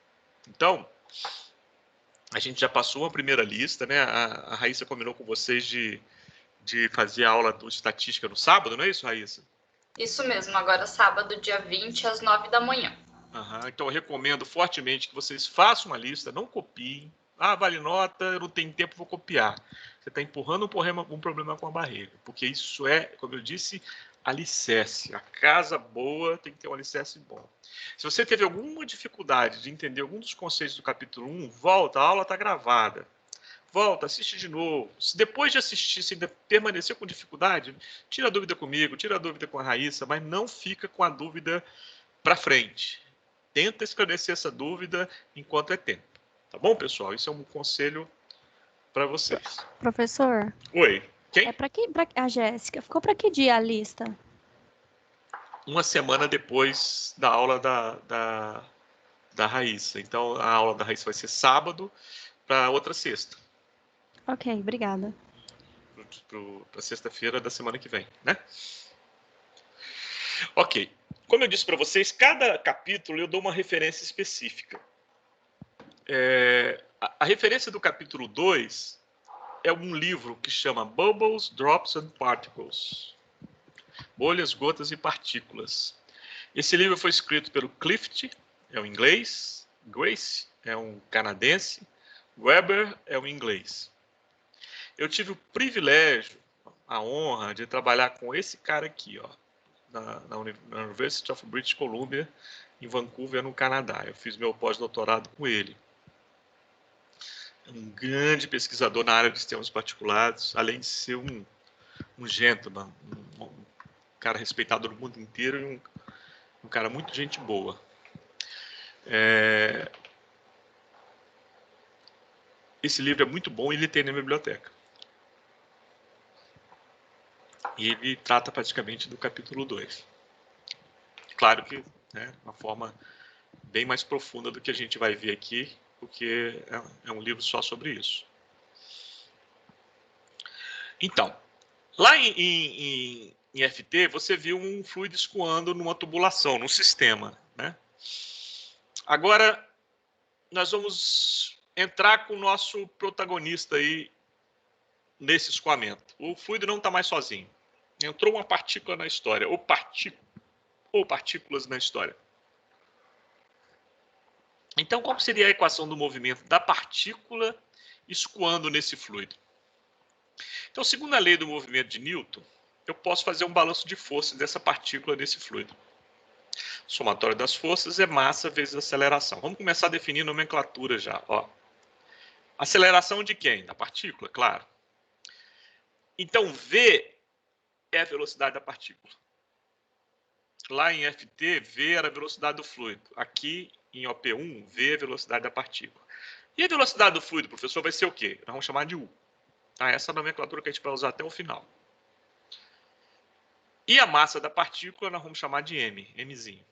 Então, a gente já passou a primeira lista, né? A Raíssa combinou com vocês de fazer a aula de estatística no sábado, não é isso, Raíssa? Isso mesmo, agora sábado, dia 20, às 9 da manhã. Então, eu recomendo fortemente que vocês façam uma lista, não copiem. Ah, vale nota, eu não tenho tempo, vou copiar. Você está empurrando um problema com a barreira, porque isso é, como eu disse, alicerce. A casa boa tem que ter um alicerce bom. Se você teve alguma dificuldade de entender algum dos conceitos do capítulo 1, volta, a aula está gravada. Volta, assiste de novo. Se depois de assistir, se ainda permaneceu com dificuldade, tira a dúvida comigo, tira a dúvida com a Raíssa, mas não fica com a dúvida para frente. Tenta esclarecer essa dúvida enquanto é tempo. Tá bom, pessoal? Isso é um conselho para vocês. Professor? Oi. Quem? A Jéssica. Ficou para que dia a lista? Uma semana depois da aula da Raíssa. Então, a aula da Raíssa vai ser sábado para outra sexta. Ok, obrigada. Para sexta-feira da semana que vem, né? Ok. Como eu disse para vocês, cada capítulo eu dou uma referência específica. A referência do capítulo 2 é um livro que chama Bubbles, Drops and Particles. Bolhas, gotas e partículas. Esse livro foi escrito pelo Clift, é um inglês, Grace é um canadense, Weber é um inglês. Eu tive o privilégio, a honra de trabalhar com esse cara aqui, ó. Na University of British Columbia, em Vancouver, no Canadá. Eu fiz meu pós-doutorado com ele. É um grande pesquisador na área de sistemas particulares, além de ser um gentleman, um cara respeitado no mundo inteiro e um cara muito gente boa. Esse livro é muito bom e ele tem na biblioteca. E ele trata praticamente do capítulo 2. Claro que uma forma bem mais profunda do que a gente vai ver aqui, porque é um livro só sobre isso. Então, lá em FT, você viu um fluido escoando numa tubulação, num sistema, né? Agora, nós vamos entrar com o nosso protagonista aí nesse escoamento. O fluido não está mais sozinho. Entrou uma partícula na história, ou partículas na história. Então, qual seria a equação do movimento da partícula escoando nesse fluido? Então, segundo a lei do movimento de Newton, eu posso fazer um balanço de forças dessa partícula nesse fluido. O somatório das forças é massa vezes aceleração. Vamos começar a definir nomenclatura já. Ó. Aceleração de quem? Da partícula, claro. Então, V é a velocidade da partícula. Lá em FT, V era a velocidade do fluido. Aqui, em OP1, V é a velocidade da partícula. E a velocidade do fluido, professor, vai ser o quê? Nós vamos chamar de U. Tá? Essa é a nomenclatura que a gente vai usar até o final. E a massa da partícula nós vamos chamar de M, Mzinho.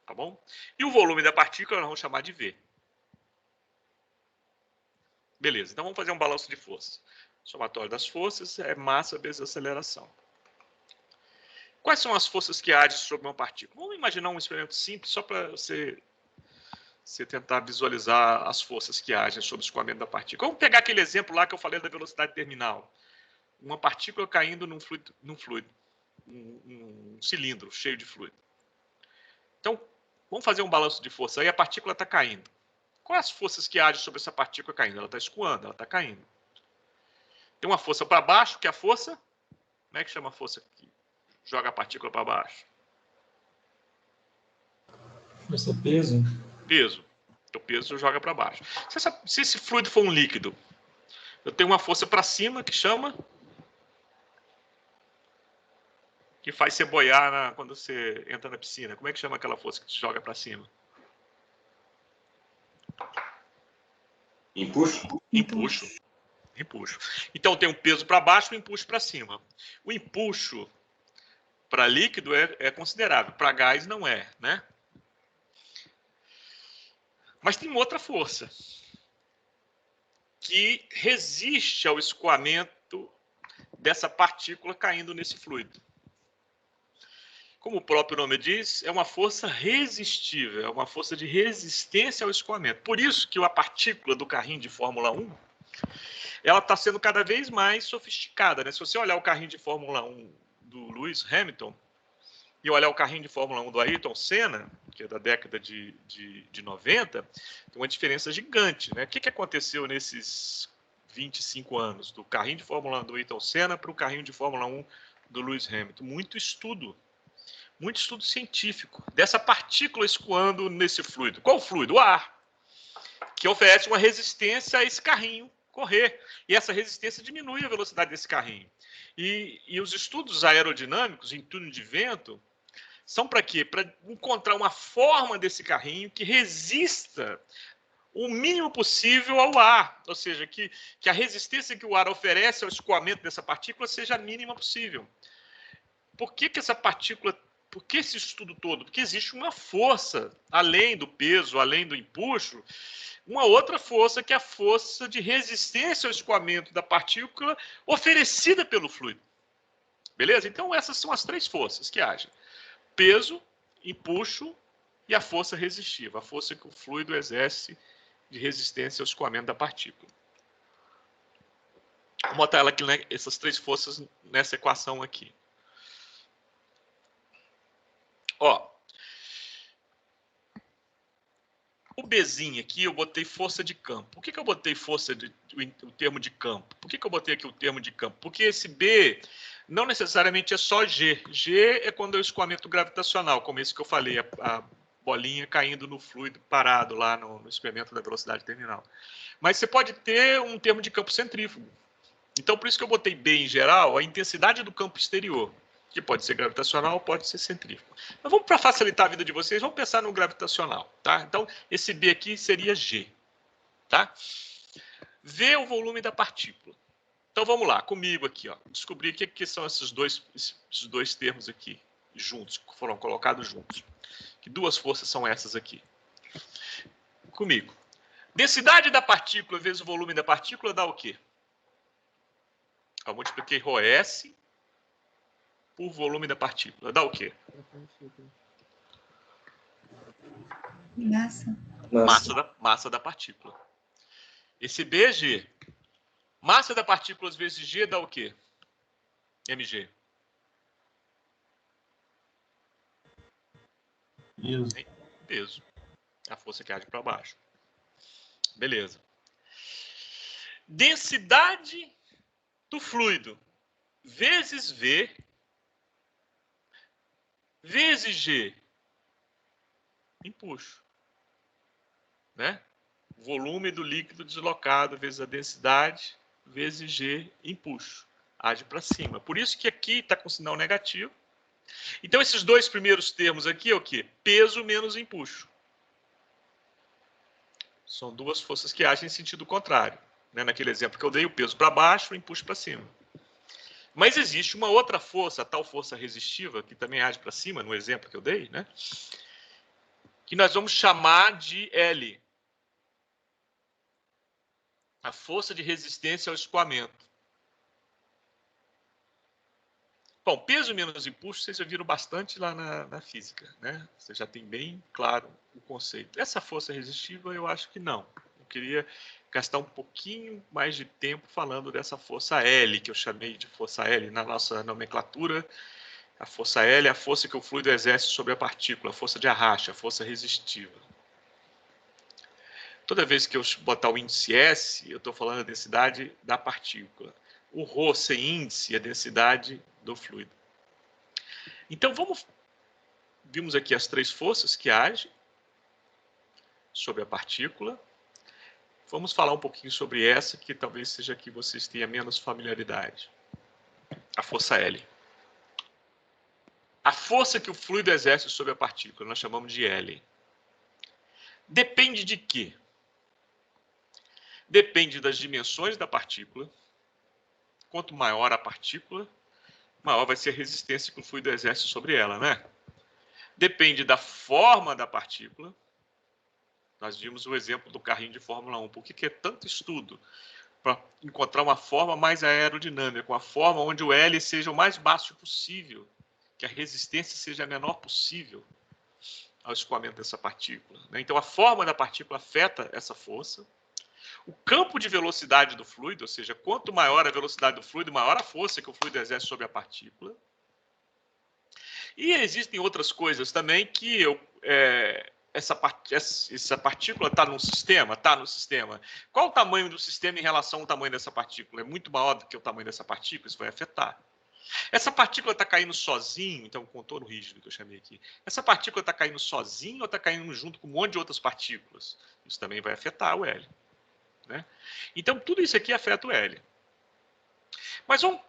Tá bom? E o volume da partícula nós vamos chamar de V. Beleza, então vamos fazer um balanço de forças. O somatório das forças é massa vezes aceleração. Quais são as forças que agem sobre uma partícula? Vamos imaginar um experimento simples, só para você tentar visualizar as forças que agem sobre o escoamento da partícula. Vamos pegar aquele exemplo lá que eu falei da velocidade terminal. Uma partícula caindo num fluido, um cilindro cheio de fluido. Então, vamos fazer um balanço de força. Aí a partícula está caindo. Quais as forças que agem sobre essa partícula caindo? Ela está escoando, ela está caindo. Tem uma força para baixo, que é a força... Como é que chama a força que joga a partícula para baixo? Força peso. Peso. O peso joga para baixo. Se esse fluido for um líquido, eu tenho uma força para cima que chama... que faz você boiar quando você entra na piscina. Como é que chama aquela força que te joga para cima? Empuxo? Empuxo. Então tem um peso para baixo e um empuxo para cima. O empuxo para líquido é considerável, para gás não é, né? Mas tem outra força que resiste ao escoamento dessa partícula caindo nesse fluido. Como o próprio nome diz, é uma força resistível, é uma força de resistência ao escoamento. Por isso que a partícula do carrinho de Fórmula 1, ela está sendo cada vez mais sofisticada, né? Se você olhar o carrinho de Fórmula 1 do Lewis Hamilton e olhar o carrinho de Fórmula 1 do Ayrton Senna, que é da década de 90, tem uma diferença gigante, né? O que aconteceu nesses 25 anos do carrinho de Fórmula 1 do Ayrton Senna para o carrinho de Fórmula 1 do Lewis Hamilton? Muito estudo científico dessa partícula escoando nesse fluido. Qual o fluido? O ar, que oferece uma resistência a esse carrinho correr. E essa resistência diminui a velocidade desse carrinho. E os estudos aerodinâmicos em túnel de vento são para quê? Para encontrar uma forma desse carrinho que resista o mínimo possível ao ar. Ou seja, que a resistência que o ar oferece ao escoamento dessa partícula seja a mínima possível. Por que essa partícula... Por que esse estudo todo? Porque existe uma força, além do peso, além do empuxo, uma outra força, que é a força de resistência ao escoamento da partícula oferecida pelo fluido. Beleza? Então, essas são as três forças que agem. Peso, empuxo e a força resistiva, a força que o fluido exerce de resistência ao escoamento da partícula. Vou botar ela aqui, né, essas três forças nessa equação aqui. Ó, o Bzinho aqui eu botei força de campo. Por que eu botei o termo de campo? Por que eu botei aqui o termo de campo? Porque esse B não necessariamente é só G. G é quando é o escoamento gravitacional, como esse que eu falei, a bolinha caindo no fluido parado lá no experimento da velocidade terminal. Mas você pode ter um termo de campo centrífugo. Então, por isso que eu botei B em geral, a intensidade do campo exterior, que pode ser gravitacional, pode ser centrífugo. Mas vamos, para facilitar a vida de vocês, vamos pensar no gravitacional, tá? Então, esse B aqui seria G, tá? V é o volume da partícula. Então, vamos lá, comigo aqui, ó. Descobrir o que são esses dois termos aqui, juntos, que foram colocados juntos. Que duas forças são essas aqui? Comigo. Densidade da partícula vezes o volume da partícula dá o quê? Eu multipliquei ρS por volume da partícula. Dá o quê? Massa da partícula. Esse B é G. Massa da partícula vezes G dá o quê? mg. Peso. A força que age para baixo. Beleza. Densidade do fluido vezes V vezes G. Empuxo. Né? Volume do líquido deslocado vezes a densidade vezes G, empuxo. Age para cima. Por isso que aqui está com sinal negativo. Então, esses dois primeiros termos aqui é o quê? Peso menos empuxo. São duas forças que agem em sentido contrário. Né? Naquele exemplo que eu dei, o peso para baixo, o empuxo para cima. Mas existe uma outra força, a tal força resistiva, que também age para cima, no exemplo que eu dei, né? Que nós vamos chamar de L. A força de resistência ao escoamento. Bom, peso menos impulso, vocês já viram bastante lá na física, né? Você já tem bem claro o conceito. Essa força resistiva, eu acho que não. Eu queria gastar um pouquinho mais de tempo falando dessa força L, que eu chamei de força L na nossa nomenclatura. A força L é a força que o fluido exerce sobre a partícula, a força de arraste, a força resistiva. Toda vez que eu botar o índice S, eu estou falando da densidade da partícula. O ρ sem índice é a densidade do fluido. Então, vimos aqui as 3 forças que agem sobre a partícula. Vamos falar um pouquinho sobre essa, que talvez seja que vocês tenham menos familiaridade. A força L. A força que o fluido exerce sobre a partícula, nós chamamos de L. Depende de quê? Depende das dimensões da partícula. Quanto maior a partícula, maior vai ser a resistência que o fluido exerce sobre ela, né? Depende da forma da partícula. Nós vimos o exemplo do carrinho de Fórmula 1. Por que é tanto estudo? Para encontrar uma forma mais aerodinâmica, uma forma onde o L seja o mais baixo possível, que a resistência seja a menor possível ao escoamento dessa partícula, né? Então, a forma da partícula afeta essa força. O campo de velocidade do fluido, ou seja, quanto maior a velocidade do fluido, maior a força que o fluido exerce sobre a partícula. E existem outras coisas também que essa partícula está no sistema? Está no sistema. Qual o tamanho do sistema em relação ao tamanho dessa partícula? É muito maior do que o tamanho dessa partícula, isso vai afetar. Essa partícula está caindo sozinho, então, o contorno rígido que eu chamei aqui. Essa partícula está caindo sozinho ou está caindo junto com um monte de outras partículas? Isso também vai afetar o L, né? Então, tudo isso aqui afeta o L. Mas vamos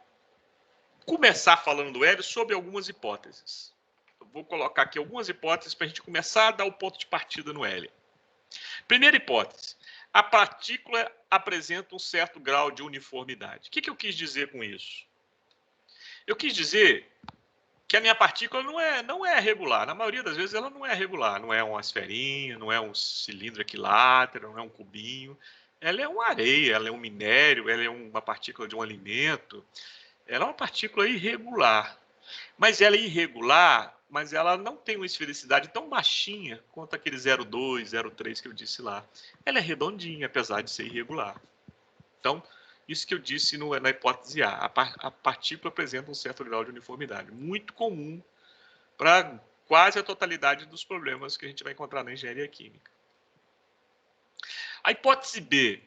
começar falando do L sob algumas hipóteses. Eu vou colocar aqui algumas hipóteses para a gente começar a dar o ponto de partida no L. Primeira hipótese. A partícula apresenta um certo grau de uniformidade. O que eu quis dizer com isso? Eu quis dizer que a minha partícula não é regular. Na maioria das vezes ela não é regular. Não é uma esferinha, não é um cilindro equilátero, não é um cubinho. Ela é uma areia, ela é um minério, ela é uma partícula de um alimento. Ela é uma partícula irregular. Mas ela é irregular, mas ela não tem uma esfericidade tão baixinha quanto aquele 0,2, 0,3 que eu disse lá. Ela é redondinha, apesar de ser irregular. Então, isso que eu disse na hipótese A. A partícula apresenta um certo grau de uniformidade. Muito comum para quase a totalidade dos problemas que a gente vai encontrar na engenharia química. A hipótese B.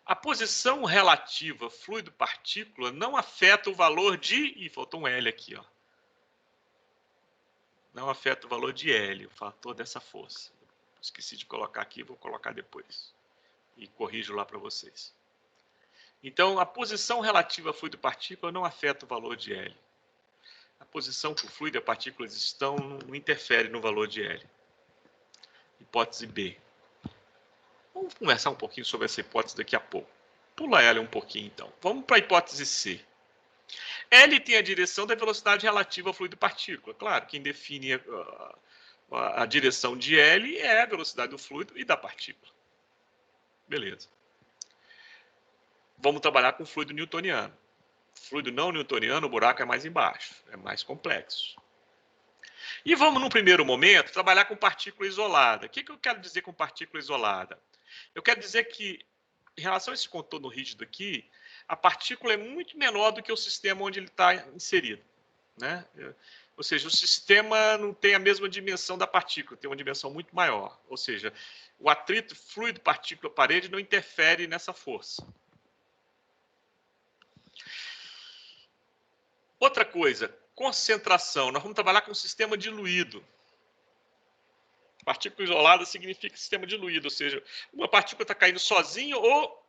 A posição relativa fluido-partícula não afeta o valor de... Ih, faltou um L aqui, ó. Não afeta o valor de L, o fator dessa força. Esqueci de colocar aqui, vou colocar depois. E corrijo lá para vocês. Então, a posição relativa fluido-partícula não afeta o valor de L. A posição que o fluido e a partícula estão não interfere no valor de L. Hipótese B. Vamos conversar um pouquinho sobre essa hipótese daqui a pouco. Pula ela um pouquinho, então. Vamos para a hipótese C. L tem a direção da velocidade relativa ao fluido e partícula. Claro, quem define a direção de L é a velocidade do fluido e da partícula. Beleza. Vamos trabalhar com fluido newtoniano. Fluido não newtoniano, o buraco é mais embaixo, é mais complexo. E vamos, num primeiro momento, trabalhar com partícula isolada. O que eu quero dizer com partícula isolada? Eu quero dizer que, em relação a esse contorno rígido aqui, a partícula é muito menor do que o sistema onde ele está inserido, né? Ou seja, o sistema não tem a mesma dimensão da partícula, tem uma dimensão muito maior. Ou seja, o atrito fluido-partícula-parede não interfere nessa força. Outra coisa, concentração. Nós vamos trabalhar com um sistema diluído. Partícula isolada significa sistema diluído, ou seja, uma partícula está caindo sozinha ou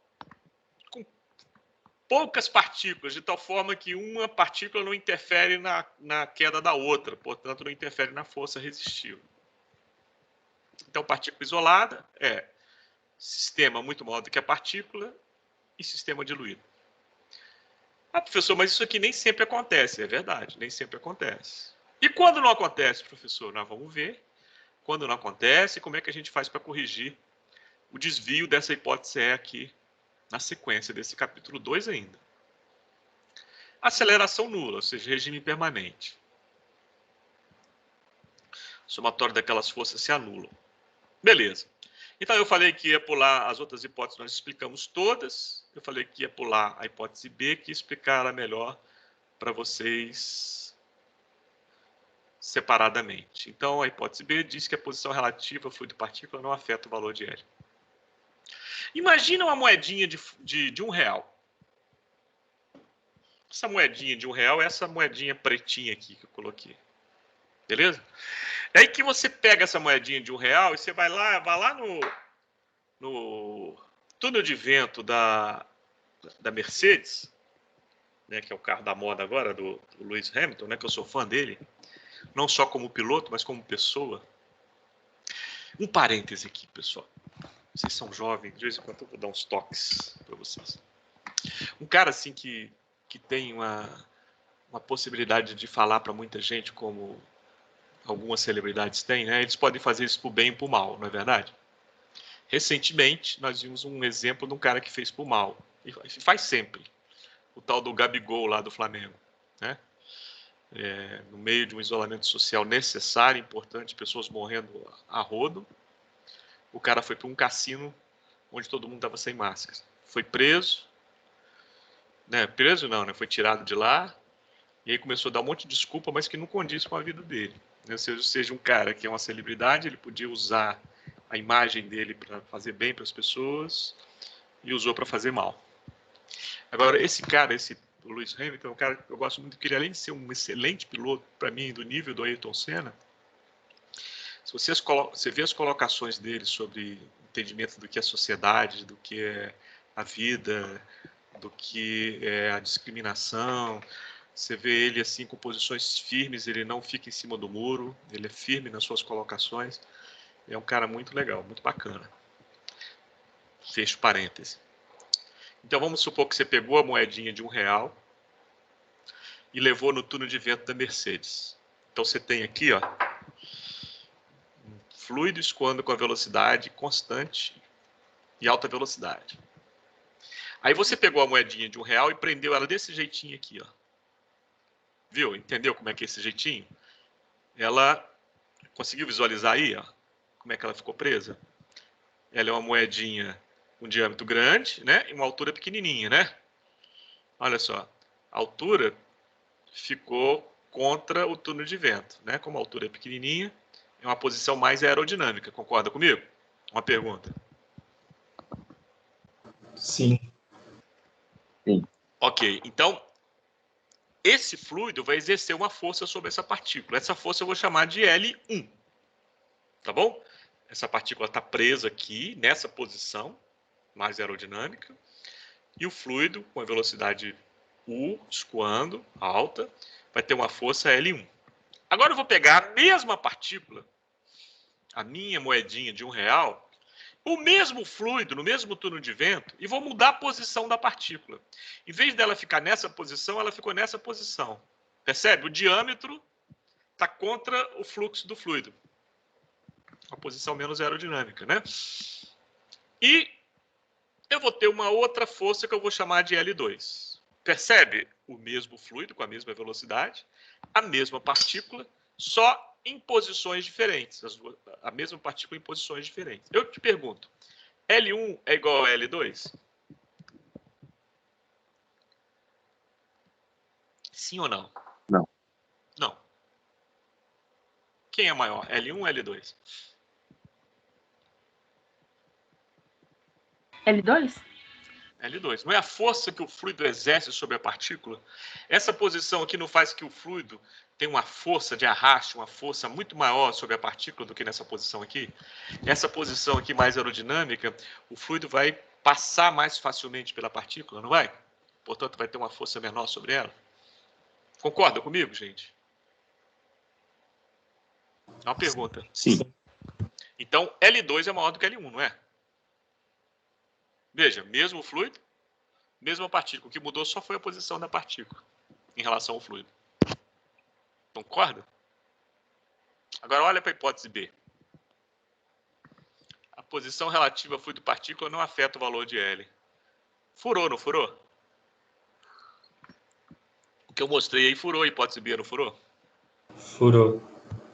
com poucas partículas, de tal forma que uma partícula não interfere na queda da outra, portanto, não interfere na força resistiva. Então, partícula isolada é sistema muito maior do que a partícula e sistema diluído. Ah, professor, mas isso aqui nem sempre acontece. É verdade, nem sempre acontece. E quando não acontece, professor? Nós vamos ver. Quando não acontece, como é que a gente faz para corrigir o desvio dessa hipótese E aqui, na sequência desse capítulo 2 ainda. Aceleração nula, ou seja, regime permanente. O somatório daquelas forças se anulam. Beleza. Então, eu falei que ia pular as outras hipóteses, nós explicamos todas. Eu falei que ia pular a hipótese B, que explicará melhor para vocês separadamente. Então, a hipótese B diz que a posição relativa fluido-partícula não afeta o valor de L. Imagina uma moedinha de R$1. Essa moedinha de R$1 é essa moedinha pretinha aqui que eu coloquei. Beleza? É aí que você pega essa moedinha de R$1 e você vai lá no túnel de vento da Mercedes, né, que é o carro da moda agora, do Lewis Hamilton, né, que eu sou fã dele, não só como piloto, mas como pessoa. Um parêntese aqui, pessoal. Vocês são jovens, de vez em quando eu vou dar uns toques para vocês. Um cara assim que tem uma possibilidade de falar para muita gente, como algumas celebridades têm, né? Eles podem fazer isso por bem e por mal, não é verdade? Recentemente, nós vimos um exemplo de um cara que fez por mal, e faz sempre, o tal do Gabigol lá do Flamengo, né? No meio de um isolamento social necessário, importante, pessoas morrendo a rodo, o cara foi para um cassino onde todo mundo estava sem máscara. Foi preso, né? Preso não, né? Foi tirado de lá, e aí começou a dar um monte de desculpa, mas que não condiz com a vida dele. Ou seja, um cara que é uma celebridade, ele podia usar a imagem dele para fazer bem para as pessoas e usou para fazer mal. Agora, esse cara, o Lewis Hamilton, é um cara que eu gosto muito, que ele, além de ser um excelente piloto, para mim, do nível do Ayrton Senna, se você vê as colocações dele sobre entendimento do que é sociedade, do que é a vida, do que é a discriminação, você vê ele assim com posições firmes, ele não fica em cima do muro, ele é firme nas suas colocações. É um cara muito legal, muito bacana. Fecho parêntese. Então vamos supor que você pegou a moedinha de R$1 e levou no túnel de vento da Mercedes. Então você tem aqui, ó, um fluido escoando com a velocidade constante e alta velocidade. Aí você pegou a moedinha de R$1 e prendeu ela desse jeitinho aqui, ó. Viu? Entendeu como é que é esse jeitinho? Ela conseguiu visualizar aí, ó, como é que ela ficou presa? Ela é uma moedinha com diâmetro grande, né, e uma altura pequenininha, né? Olha só, a altura ficou contra o túnel de vento, né? Como a altura é pequenininha, é uma posição mais aerodinâmica. Concorda comigo? Uma pergunta. Sim. Sim. Ok, então esse fluido vai exercer uma força sobre essa partícula. Essa força eu vou chamar de L1. Tá bom? Essa partícula está presa aqui, nessa posição, mais aerodinâmica. E o fluido, com a velocidade U, escoando, alta, vai ter uma força L1. Agora eu vou pegar a mesma partícula, a minha moedinha de R$1, o mesmo fluido, no mesmo túnel de vento, e vou mudar a posição da partícula. Em vez dela ficar nessa posição, ela ficou nessa posição. Percebe? O diâmetro está contra o fluxo do fluido. Uma posição menos aerodinâmica, né? E eu vou ter uma outra força que eu vou chamar de L2. Percebe? O mesmo fluido com a mesma velocidade, a mesma partícula, só em posições diferentes. A mesma partícula em posições diferentes. Eu te pergunto, L1 é igual a L2? Sim ou não? Não. Não. Quem é maior, L1 ou L2? L2? L2. Não é a força que o fluido exerce sobre a partícula? Essa posição aqui não faz que o fluido tenha uma força de arraste, uma força muito maior sobre a partícula do que nessa posição aqui? Essa posição aqui mais aerodinâmica, o fluido vai passar mais facilmente pela partícula, não vai? Portanto, vai ter uma força menor sobre ela. Concorda comigo, gente? É uma pergunta. Sim. Então, L2 é maior do que L1, não é? Veja, mesmo fluido, mesma partícula. O que mudou só foi a posição da partícula em relação ao fluido. Concorda? Agora olha para a hipótese B. A posição relativa fluido-partícula não afeta o valor de L. Furou, não furou? O que eu mostrei aí furou a hipótese B, não furou? Furou.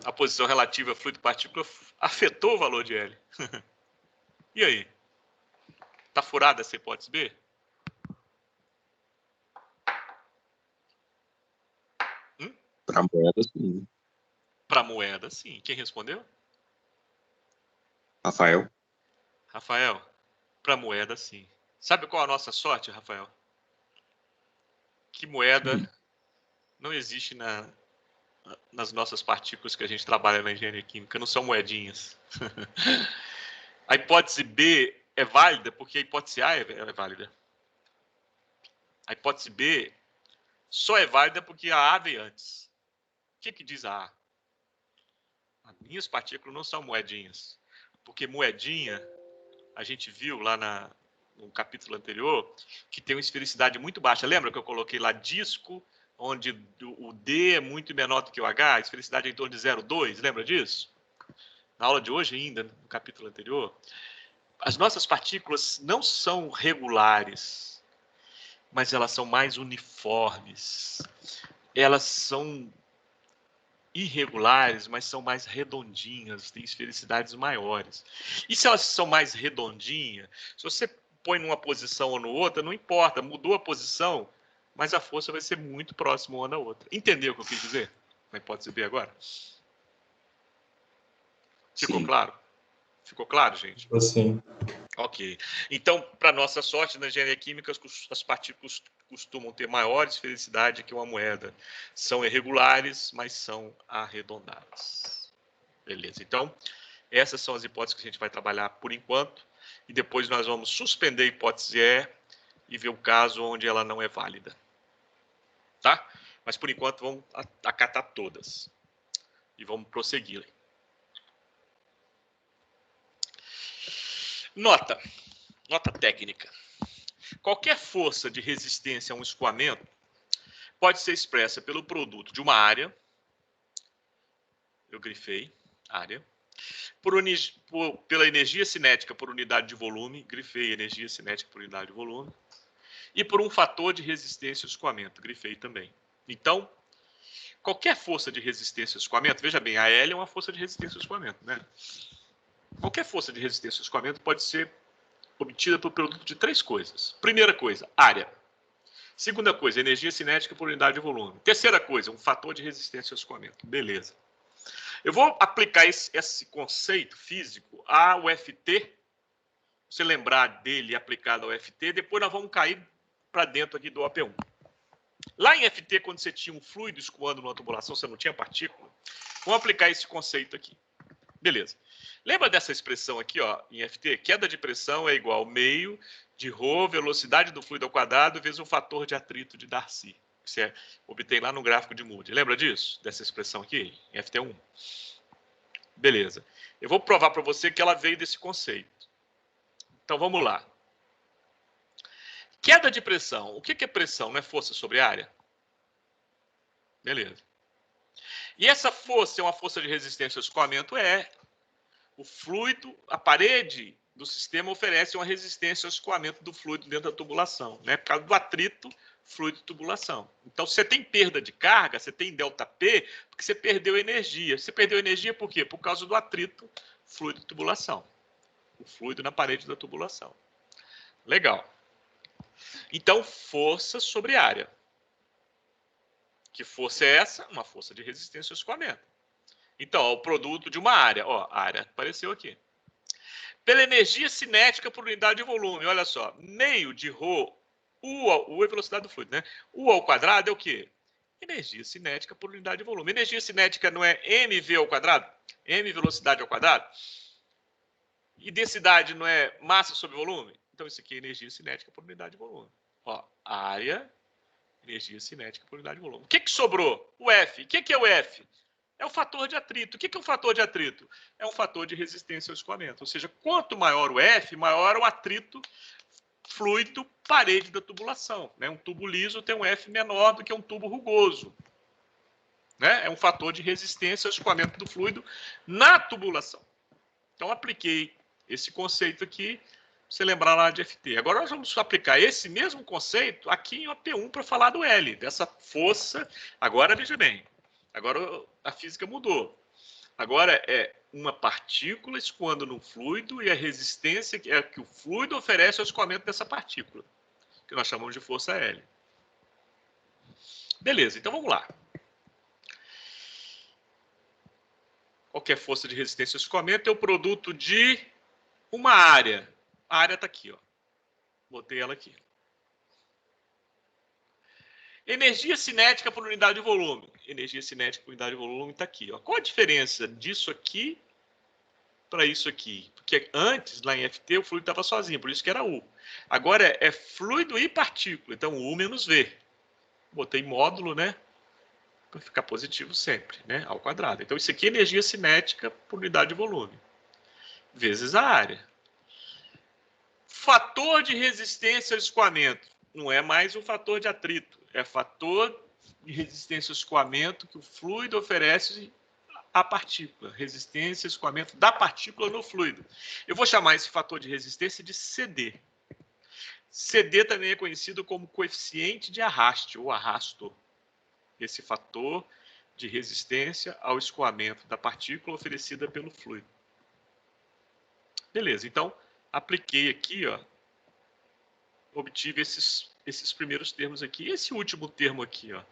A posição relativa fluido-partícula afetou o valor de L. E aí? Está furada essa hipótese B? Para moeda, sim. Para moeda, sim. Quem respondeu? Rafael. Rafael, para moeda, sim. Sabe qual a nossa sorte, Rafael? Que moeda não existe nas nossas partículas que a gente trabalha na engenharia química, não são moedinhas. A hipótese B é válida porque a hipótese A é válida. A hipótese B só é válida porque a A veio antes. O que diz a A? As minhas partículas não são moedinhas. Porque moedinha, a gente viu lá no capítulo anterior, que tem uma esfericidade muito baixa. Lembra que eu coloquei lá disco, onde o D é muito menor do que o H, a esfericidade é em torno de 0,2, lembra disso? Na aula de hoje ainda, no capítulo anterior. As nossas partículas não são regulares, mas elas são mais uniformes. Elas são irregulares, mas são mais redondinhas, têm esfericidades maiores. E se elas são mais redondinhas, se você põe numa posição ou no outra, não importa, mudou a posição, mas a força vai ser muito próxima uma da outra. Entendeu o que eu quis dizer? Na hipótese B agora? Ficou claro? Ficou claro, gente? Assim. Ok. Então, para nossa sorte, na engenharia química, as partículas costumam ter maior esfericidade que uma moeda. São irregulares, mas são arredondadas. Beleza. Então, essas são as hipóteses que a gente vai trabalhar por enquanto. E depois nós vamos suspender a hipótese E e ver o caso onde ela não é válida. Tá? Mas, por enquanto, vamos acatar todas. E vamos prosseguir. Nota técnica. Qualquer força de resistência a um escoamento pode ser expressa pelo produto de uma área, eu grifei, área, pela energia cinética por unidade de volume, grifei energia cinética por unidade de volume, e por um fator de resistência ao escoamento, grifei também. Então, qualquer força de resistência ao escoamento, veja bem, a L é uma força de resistência ao escoamento, né? Qualquer força de resistência ao escoamento pode ser obtida por produto de três coisas. Primeira coisa, área. Segunda coisa, energia cinética por unidade de volume. Terceira coisa, um fator de resistência ao escoamento. Beleza. Eu vou aplicar esse conceito físico ao FT. Você lembrar dele aplicado ao FT, depois nós vamos cair para dentro aqui do OP1. Lá em FT, quando você tinha um fluido escoando numa tubulação, você não tinha partícula, vamos aplicar esse conceito aqui. Beleza. Lembra dessa expressão aqui, ó, em FT? Queda de pressão é igual ao meio de ρ, velocidade do fluido ao quadrado, vezes o fator de atrito de Darcy, que você obtém lá no gráfico de Moody. Lembra disso? Dessa expressão aqui, em FT1? Beleza. Eu vou provar para você que ela veio desse conceito. Então, vamos lá. Queda de pressão. O que é pressão? Não é força sobre área? Beleza. E essa força é uma força de resistência ao escoamento? É. O fluido, a parede do sistema oferece uma resistência ao escoamento do fluido dentro da tubulação, né? Por causa do atrito fluido-tubulação. Então, se você tem perda de carga, você tem ΔP, porque você perdeu energia. Você perdeu energia por quê? Por causa do atrito fluido-tubulação. O fluido na parede da tubulação. Legal. Então, força sobre área. Que força é essa? Uma força de resistência ao escoamento. Então, ó, o produto de uma área. Ó, a área apareceu aqui. Pela energia cinética por unidade de volume. Olha só. Meio de ρ, U é a velocidade do fluido, né? U ao quadrado é o quê? Energia cinética por unidade de volume. Energia cinética não é mv ao quadrado? M velocidade ao quadrado? E densidade não é massa sobre volume? Então, isso aqui é energia cinética por unidade de volume. Ó, área, energia cinética por unidade de volume. O que sobrou? O F. O que é o F? É o fator de atrito. O que é um fator de atrito? É um fator de resistência ao escoamento. Ou seja, quanto maior o F, maior o atrito fluido parede da tubulação. Né? Um tubo liso tem um F menor do que um tubo rugoso. Né? É um fator de resistência ao escoamento do fluido na tubulação. Então, apliquei esse conceito aqui você lembrar lá de FT. Agora nós vamos aplicar esse mesmo conceito aqui em OP1 para falar do L, dessa força. Agora, veja bem, agora a física mudou. Agora é uma partícula escoando no fluido e a resistência que o fluido oferece ao escoamento dessa partícula, que nós chamamos de força L. Beleza, então vamos lá. Qualquer força de resistência ao escoamento é o produto de uma área. A área está aqui, ó. Botei ela aqui. Energia cinética por unidade de volume. Energia cinética por unidade de volume está aqui, ó. Qual a diferença disso aqui para isso aqui? Porque antes, lá em FT, o fluido estava sozinho, por isso que era U. Agora é fluido e partícula, então U menos V. Botei módulo, né? Para ficar positivo sempre, né? Ao quadrado. Então, isso aqui é energia cinética por unidade de volume. Vezes a área. Fator de resistência ao escoamento. Não é mais um fator de atrito. É fator de resistência ao escoamento que o fluido oferece à partícula. Resistência ao escoamento da partícula no fluido. Eu vou chamar esse fator de resistência de CD. CD também é conhecido como coeficiente de arraste ou arrasto. Esse fator de resistência ao escoamento da partícula oferecida pelo fluido. Beleza, então apliquei aqui, ó, obtive esses primeiros termos aqui. Esse último termo aqui, ó,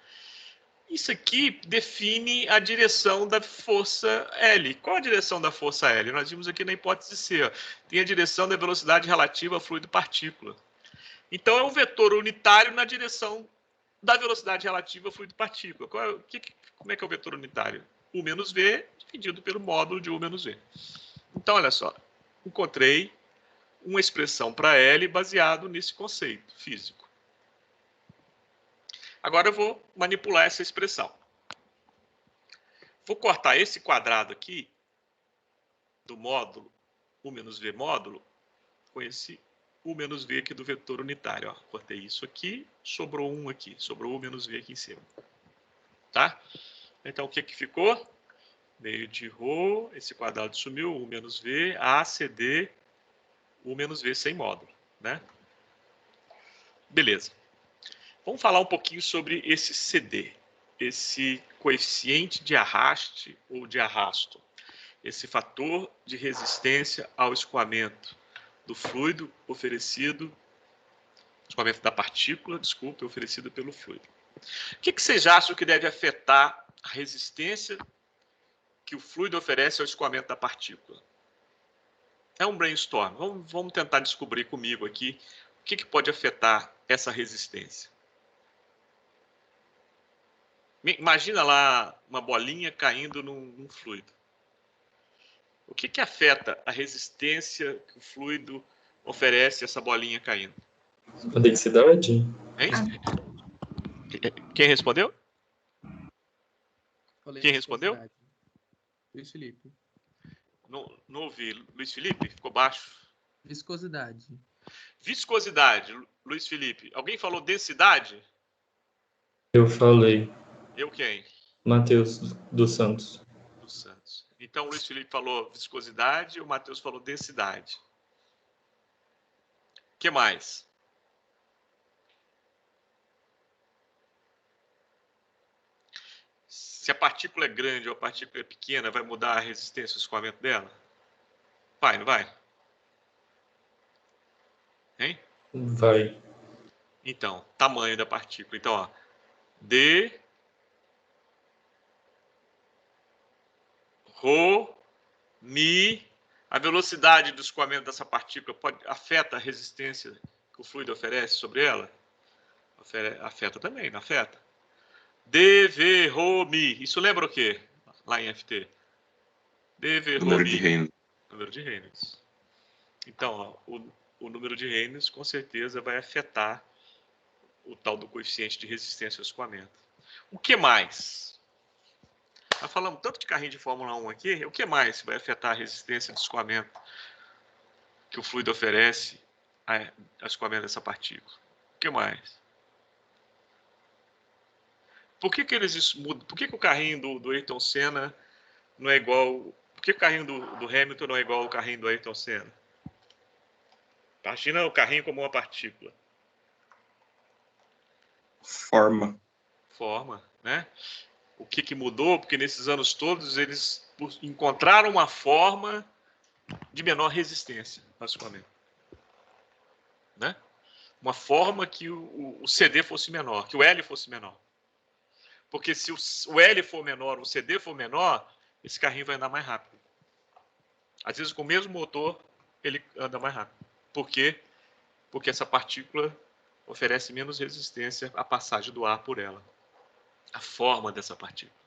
isso aqui define a direção da força L. Qual a direção da força L? Nós vimos aqui na hipótese C, ó, tem a direção da velocidade relativa ao fluido-partícula. Então é um vetor unitário na direção da velocidade relativa ao fluido-partícula. Como é que é o vetor unitário? U menos V dividido pelo módulo de U menos V. Então, olha só, encontrei uma expressão para L baseado nesse conceito físico. Agora eu vou manipular essa expressão. Vou cortar esse quadrado aqui do módulo U menos V módulo com esse U menos V aqui do vetor unitário. Ó. Cortei isso aqui, sobrou um aqui, sobrou U menos V aqui em cima. Tá? Então o que ficou? Meio de ρ, esse quadrado sumiu, U menos V, A, CD, U menos V sem módulo, né? Beleza. Vamos falar um pouquinho sobre esse CD, esse coeficiente de arraste ou de arrasto, esse fator de resistência ao escoamento do fluido oferecido, escoamento da partícula, desculpa, oferecido pelo fluido. O que vocês acham que deve afetar a resistência que o fluido oferece ao escoamento da partícula? É um brainstorm. Vamos tentar descobrir comigo aqui o que pode afetar essa resistência. Imagina lá uma bolinha caindo num fluido. O que afeta a resistência que o fluido oferece a essa bolinha caindo? A densidade? Hein? Quem respondeu? Quem respondeu? Luiz Felipe. Não ouvi. Luiz Felipe? Ficou baixo. Viscosidade. Viscosidade, Luiz Felipe. Alguém falou densidade? Eu falei. Eu quem? Matheus dos Santos. Dos Santos. Então, o Luiz Felipe falou viscosidade e o Matheus falou densidade. O que mais? Se a partícula é grande ou a partícula é pequena, vai mudar a resistência ao escoamento dela? Vai, não vai? Hein? Vai. Então, tamanho da partícula. Então, ó, D, Rho, Mi, a velocidade do escoamento dessa partícula afeta a resistência que o fluido oferece sobre ela? Afeta também, não afeta? D, V, Rho, Mi. Isso lembra o quê? Lá em FT. D, V, Rho, Mi. Número de Reynolds. Número de Reynolds. Então, ó, o número de Reynolds com certeza vai afetar o tal do coeficiente de resistência ao escoamento. O que mais? Nós falamos tanto de carrinho de Fórmula 1 aqui, o que mais vai afetar a resistência de escoamento que o fluido oferece ao escoamento dessa partícula? O que mais? Por que eles mudam? Por que o carrinho do Ayrton Senna não é igual... Por que o carrinho do Hamilton não é igual ao carrinho do Ayrton Senna? Imagina o carrinho como uma partícula. Forma. Forma, né? O que mudou? Porque nesses anos todos eles encontraram uma forma de menor resistência, basicamente. Né? Uma forma que o CD fosse menor, que o L fosse menor. Porque se o L for menor, o CD for menor, esse carrinho vai andar mais rápido. Às vezes, com o mesmo motor, ele anda mais rápido. Por quê? Porque essa partícula oferece menos resistência à passagem do ar por ela. A forma dessa partícula.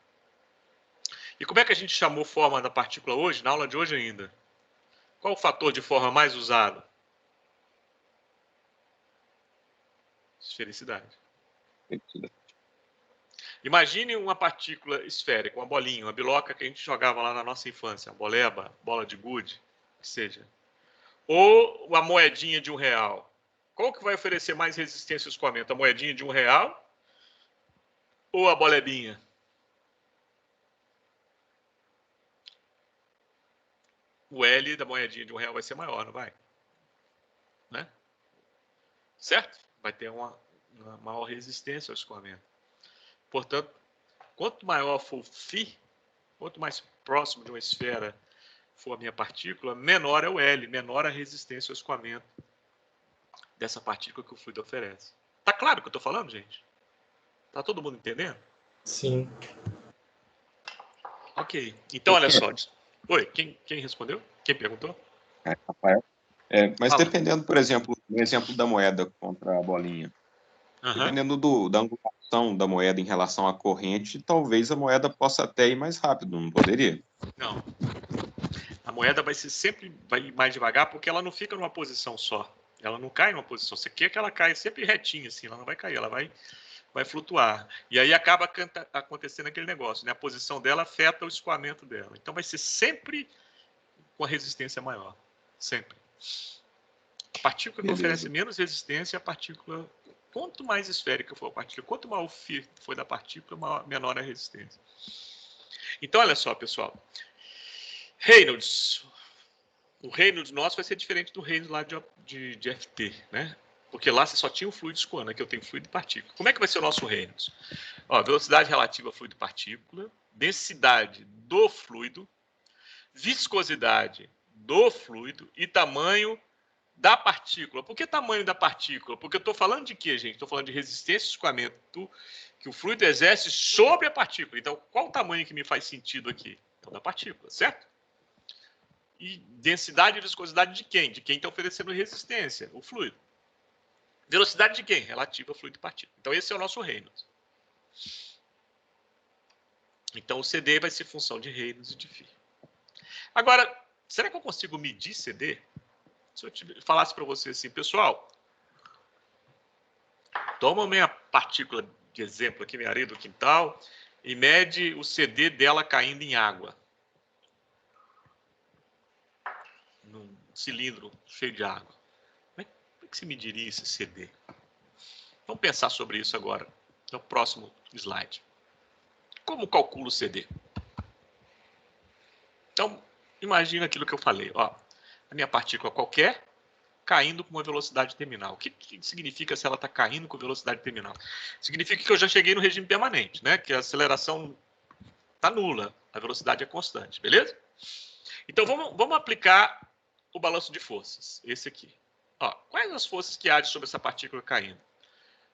E como é que a gente chamou forma da partícula hoje, na aula de hoje ainda? Qual o fator de forma mais usado? Esfericidade. Imagine uma partícula esférica, uma bolinha, uma biloca que a gente jogava lá na nossa infância, boleba, bola de gude, que seja. Ou uma moedinha de R$1. Qual que vai oferecer mais resistência ao escoamento? A moedinha de R$1 ou a bolebinha? O L da moedinha de R$1 vai ser maior, não vai? Né? Certo? Vai ter uma maior resistência ao escoamento. Portanto, quanto maior for o φ, quanto mais próximo de uma esfera for a minha partícula, menor é o L, menor a resistência ao escoamento dessa partícula que o fluido oferece. Tá claro o que eu estou falando, gente? Tá todo mundo entendendo? Sim. Ok. Então, olha só. Oi, quem respondeu? Quem perguntou? Rafael. Mas Fala. dependendo, por exemplo, no exemplo da moeda contra a bolinha, dependendo da angulação da moeda em relação à corrente, talvez a moeda possa até ir mais rápido, não poderia? Não. A moeda vai ir mais devagar porque ela não fica numa posição só. Ela não cai numa posição. Você quer que ela caia sempre retinha, assim, ela não vai cair, ela vai flutuar. E aí acaba acontecendo aquele negócio, né? A posição dela afeta o escoamento dela. Então vai ser sempre com a resistência maior. Sempre. A partícula que oferece menos resistência é a partícula. Quanto mais esférica for a partícula, quanto maior o φ for da partícula, menor a resistência. Então, olha só, pessoal. Reynolds. O Reynolds nosso vai ser diferente do Reynolds lá de FT, né? Porque lá você só tinha o fluido escoando, aqui eu tenho fluido e partícula. Como é que vai ser o nosso Reynolds? Ó, velocidade relativa fluido e partícula, densidade do fluido, viscosidade do fluido e tamanho da partícula. Por que tamanho da partícula? Porque eu estou falando de quê, gente? Estou falando de resistência e escoamento que o fluido exerce sobre a partícula. Então, qual o tamanho que me faz sentido aqui? Então, da partícula, certo? E densidade e viscosidade de quem? De quem está oferecendo resistência, o fluido. Velocidade de quem? Relativa a fluido e partícula. Então, esse é o nosso Reynolds. Então, o CD vai ser função de Reynolds e de φ. Agora, será que eu consigo medir CD? Se eu falasse para você assim, pessoal, toma minha partícula de exemplo aqui, minha areia do quintal, e mede o CD dela caindo em água. Num cilindro cheio de água. Como é que se mediria esse CD? Vamos pensar sobre isso agora, no próximo slide. Como calculo o CD? Então, imagina aquilo que eu falei. Ó, a minha partícula qualquer caindo com uma velocidade terminal. O que significa se ela está caindo com velocidade terminal? Significa que eu já cheguei no regime permanente, né? Que a aceleração está nula, a velocidade é constante, beleza? Então, vamos aplicar o balanço de forças, esse aqui. Ó, quais as forças que agem sobre essa partícula caindo?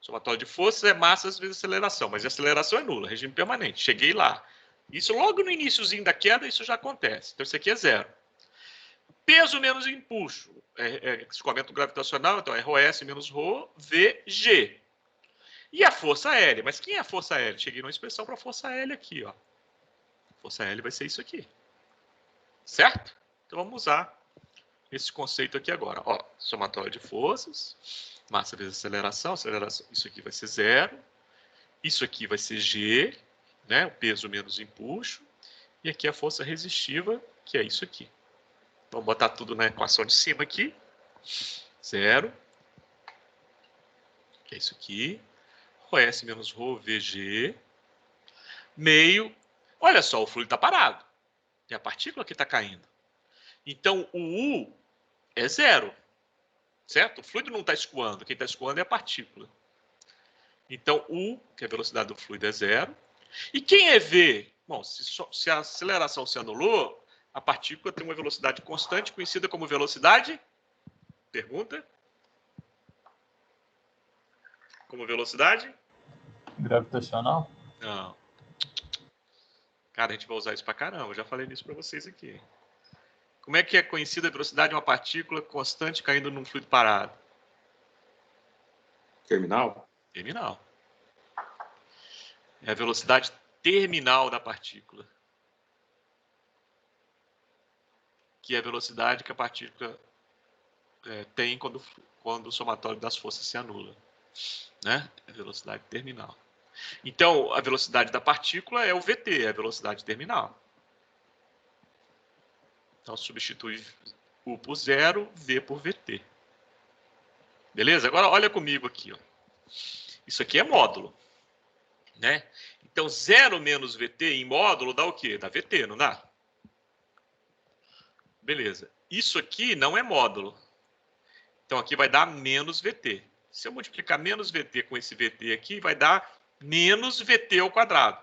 Somatório de forças é massa vezes aceleração, mas a aceleração é nula, regime permanente. Cheguei lá. Isso logo no iniciozinho da queda, isso já acontece. Então, isso aqui é zero. Peso menos impulso. Escoamento gravitacional, então é ρS menos ρ, VG. E a força aérea? Mas quem é a força aérea? Cheguei numa expressão para a força aérea aqui. Ó. Força aérea vai ser isso aqui. Certo? Então, vamos usar esse conceito aqui agora. Ó, somatório de forças, massa vezes aceleração, isso aqui vai ser zero, isso aqui vai ser G, né, o peso menos impulso, e aqui a força resistiva, que é isso aqui. Vamos botar tudo na equação de cima aqui, zero, que é isso aqui, ρS menos ρ, VG, meio, olha só, o fluido está parado, é a partícula que está caindo. Então, o U é zero. certo? O fluido não está escoando, quem está escoando é a partícula. Então, U, que é a velocidade do fluido, é 0. E quem é V? Bom, se a aceleração se anulou, a partícula tem uma velocidade constante, conhecida como velocidade... Pergunta? Como velocidade? Gravitacional? Não. Cara, a gente vai usar isso pra caramba. Eu já falei nisso pra vocês aqui. Como é que é conhecida a velocidade de uma partícula constante caindo num fluido parado? Terminal? Terminal. É a velocidade terminal da partícula. Que é a velocidade que a partícula tem quando o somatório das forças se anula. Né? É a velocidade terminal. Então, a velocidade da partícula é o VT, é a velocidade terminal. Então, substitui U por 0, V por VT. Beleza? Agora, olha comigo aqui. Ó. Isso aqui é módulo. Né? Então, 0 menos VT em módulo dá o quê? Dá VT, não dá? Beleza. Isso aqui não é módulo. Então, aqui vai dar menos VT. Se eu multiplicar menos VT com esse VT aqui, vai dar menos VT ao quadrado.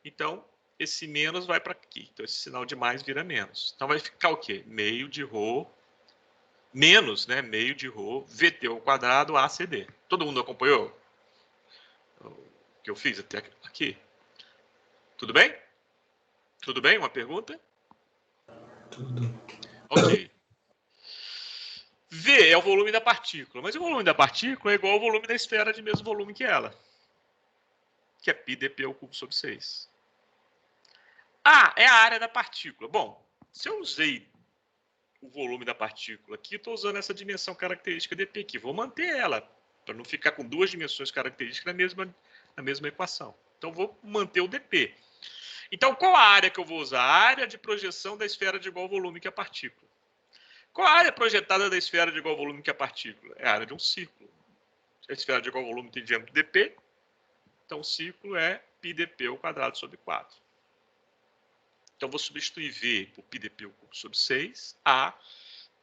Então, esse menos vai para aqui. Então, esse sinal de mais vira menos. Então, vai ficar o quê? Meio de ρ, menos, né? Meio de ρ, VT ao quadrado, ACD. Todo mundo acompanhou o que eu fiz até aqui? Tudo bem? Tudo bem? Uma pergunta? Tudo. Ok. V é o volume da partícula, mas o volume da partícula é igual ao volume da esfera de mesmo volume que ela, que é πdp ao cubo sobre 6. A é a área da partícula. Bom, se eu usei o volume da partícula aqui, estou usando essa dimensão característica dp aqui. Vou manter ela, para não ficar com duas dimensões características na mesma equação. Então, vou manter o dp. Então, qual a área que eu vou usar? A área de projeção da esfera de igual volume que a partícula. Qual a área projetada da esfera de igual volume que a partícula? É a área de um círculo. A esfera de igual volume tem diâmetro dp, então o círculo é πdp ao quadrado sobre 4. Então, vou substituir V por πdp ao cubo sobre 6, A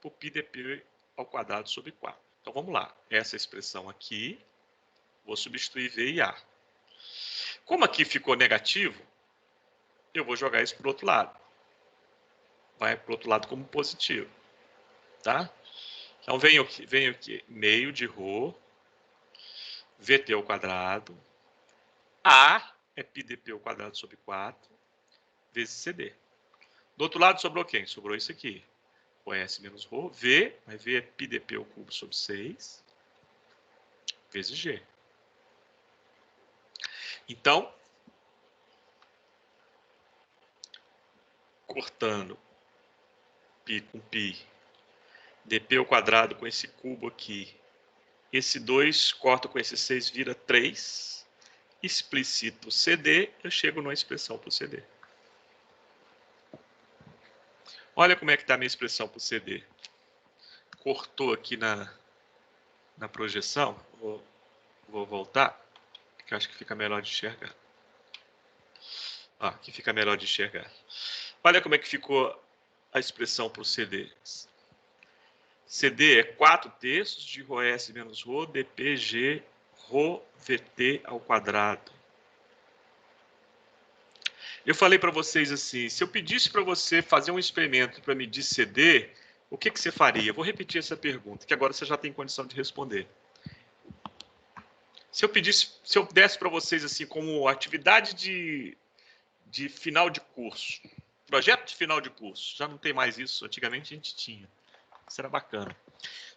por πdp ao quadrado sobre 4. Então, vamos lá. Essa expressão aqui, vou substituir V e A. Como aqui ficou negativo, eu vou jogar isso para o outro lado. Vai para o outro lado como positivo. Tá? Então, venho aqui, meio de ρ, VT ao quadrado, A é πdp ao quadrado sobre 4, vezes CD. Do outro lado sobrou quem? Sobrou isso aqui. O S menos ρ, V, mas V é πdp ao cubo sobre 6, vezes G. Então, cortando π com π, dp ao quadrado com esse cubo aqui, esse 2 corta com esse 6, vira 3, explicito CD, eu chego numa expressão para o CD. Olha como é que está a minha expressão para o CD. Cortou aqui na projeção. Vou voltar, que eu acho que fica melhor de enxergar. Aqui fica melhor de enxergar. Olha como é que ficou a expressão para o CD. CD é 4/3 de ρs menos ρ, dpg, ρ, vt ao quadrado. Eu falei para vocês assim, se eu pedisse para você fazer um experimento para medir CD, o que você faria? Eu vou repetir essa pergunta, que agora você já tem condição de responder. Se eu desse para vocês assim, como atividade de final de curso, projeto de final de curso, já não tem mais isso, antigamente a gente tinha. Isso era bacana.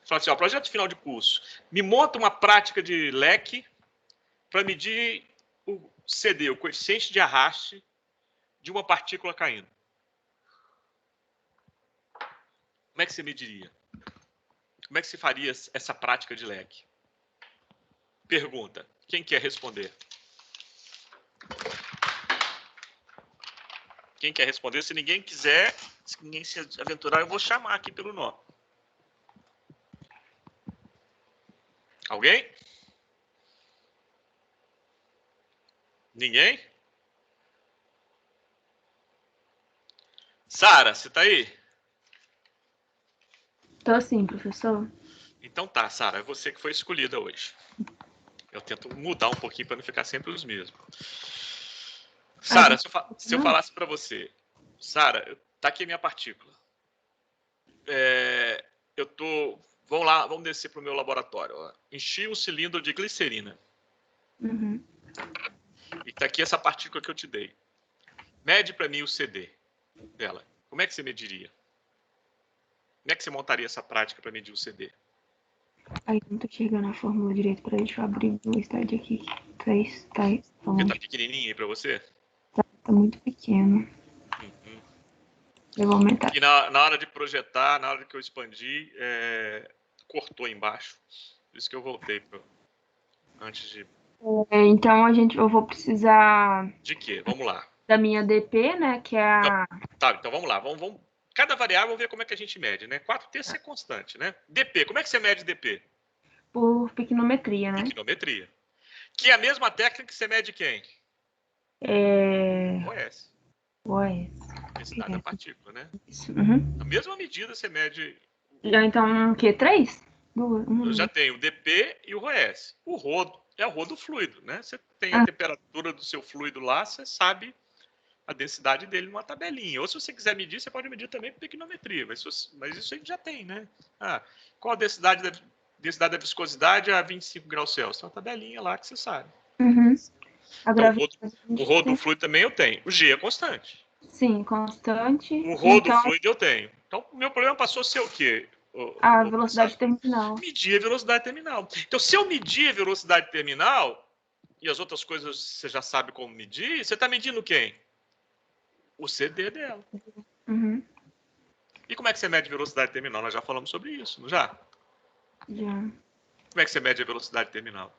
Fala assim, projeto de final de curso, me monta uma prática de leque para medir o CD, o coeficiente de arraste de uma partícula caindo. Como é que você mediria? Como é que você faria essa prática de leque? Pergunta. Quem quer responder? Quem quer responder? Se ninguém quiser, se ninguém se aventurar, eu vou chamar aqui pelo nome. Alguém? Ninguém? Sara, você está aí? Tô sim, professor. Então tá, Sara, é você que foi escolhida hoje. Eu tento mudar um pouquinho para não ficar sempre os mesmos. Sara, se eu falasse para você, Sara, tá aqui a minha partícula. Vamos lá, vamos descer para o meu laboratório. Ó. Enchi um cilindro de glicerina. Uhum. E tá aqui essa partícula que eu te dei. Mede para mim o CD dela. Como é que você mediria? Como é que você montaria essa prática para medir o CD? Aí não tô chegando a fórmula direito pra deixa eu abrir o slide aqui. Porque tá pequenininho aí para você? Tá muito pequeno. Uhum. Eu vou aumentar. E na hora de projetar, na hora que eu expandi, cortou embaixo. Por isso que eu voltei antes de... Então eu vou precisar De quê? Vamos lá. da minha DP, né? Que é a. Tá, então vamos lá. Vamos... Cada variável, vamos ver como é que a gente mede, né? 4T é constante, né? DP, como é que você mede DP? Por piquinometria, né? Piquinometria. Que é a mesma técnica que você mede quem? OS. Densidade da partícula, né? Isso. Uhum. A mesma medida você mede... Já então, o quê? 3? Eu já tenho o DP e o ROS. O rodo é o rodo fluido, né? Você tem a temperatura do seu fluido lá, você sabe a densidade dele numa tabelinha. Ou se você quiser medir, você pode medir também por piquinometria, mas isso a gente já tem, né? Qual a densidade da viscosidade a 25 graus Celsius? Tem uma tabelinha lá que você sabe. Uhum. Então, o rodo fluido também eu tenho. O G é constante. Sim, constante. O rodo fluido eu tenho. Então, o meu problema passou a ser o quê? A velocidade terminal. Medir a velocidade terminal. Então, se eu medir a velocidade terminal, e as outras coisas você já sabe como medir, você está medindo quem? O CD dela. Uhum. E como é que você mede a velocidade terminal? Nós já falamos sobre isso, não já? Já. Como é que você mede a velocidade terminal?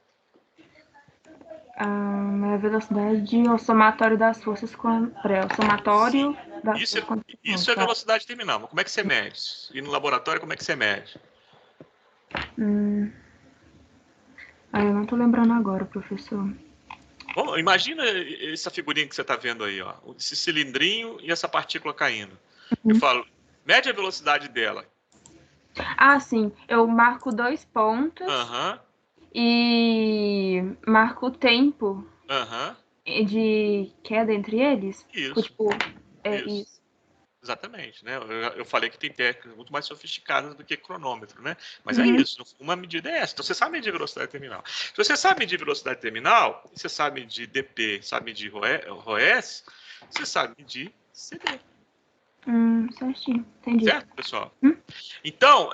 A velocidade é o somatório das forças com o somatório das isso forças com isso é velocidade terminal. Mas como é que você mede? E no laboratório, como é que você mede? Eu não tô lembrando agora, professor. Bom, imagina essa figurinha que você está vendo aí, ó. Esse cilindrinho e essa partícula caindo. Eu falo, mede a velocidade dela. Sim. Eu marco 2 pontos e marco o tempo de queda entre eles. Isso. Tipo, isso. Exatamente, né? Eu falei que tem técnicas muito mais sofisticadas do que cronômetro, né? Mas é isso, uma medida é essa. Então você sabe medir velocidade terminal. Se você sabe medir velocidade terminal, você sabe medir DP, sabe medir ROS, você sabe medir CD. Certinho, entendi. Certo, pessoal? Então,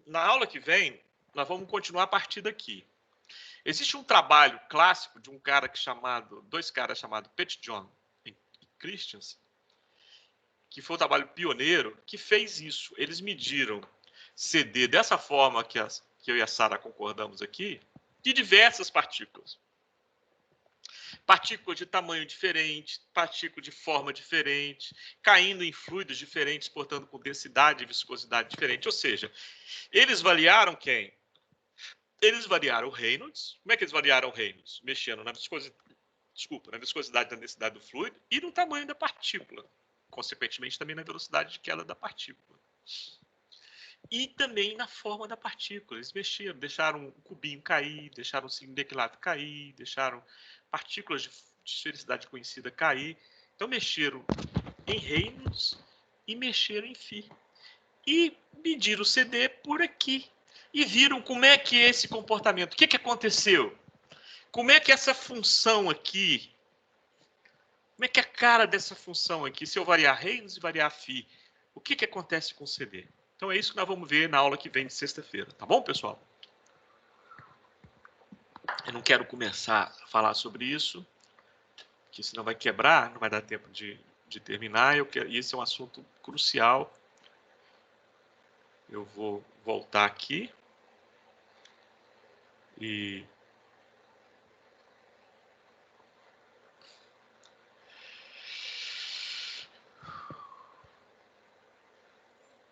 na aula que vem, nós vamos continuar a partir daqui. Existe um trabalho clássico de dois caras chamados Petitjohn e Christiansen, que foi um trabalho pioneiro, que fez isso. Eles mediram CD dessa forma que eu e a Sara concordamos aqui, de diversas partículas. Partículas de tamanho diferente, partículas de forma diferente, caindo em fluidos diferentes, portanto, com densidade e viscosidade diferente. Ou seja, eles variaram quem? Eles variaram o Reynolds. Como é que eles variaram o Reynolds? Mexendo na viscosidade da densidade do fluido e no tamanho da partícula. Consequentemente, também na velocidade de queda da partícula. E também na forma da partícula. Eles mexeram, deixaram um cubinho cair, deixaram o cilindro equilátero cair, deixaram partículas de esfericidade conhecida cair. Então, mexeram em Reynolds e mexeram em Phi. E mediram o CD por aqui. E viram como é que é esse comportamento. O que aconteceu? Como é que essa função aqui... Como é que é a cara dessa função aqui? Se eu variar Reynolds e variar Phi, o que acontece com o CD? Então é isso que nós vamos ver na aula que vem de sexta-feira. Tá bom, pessoal? Eu não quero começar a falar sobre isso, porque senão vai quebrar, não vai dar tempo de terminar. E esse é um assunto crucial. Eu vou voltar aqui. E...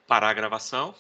parar a gravação.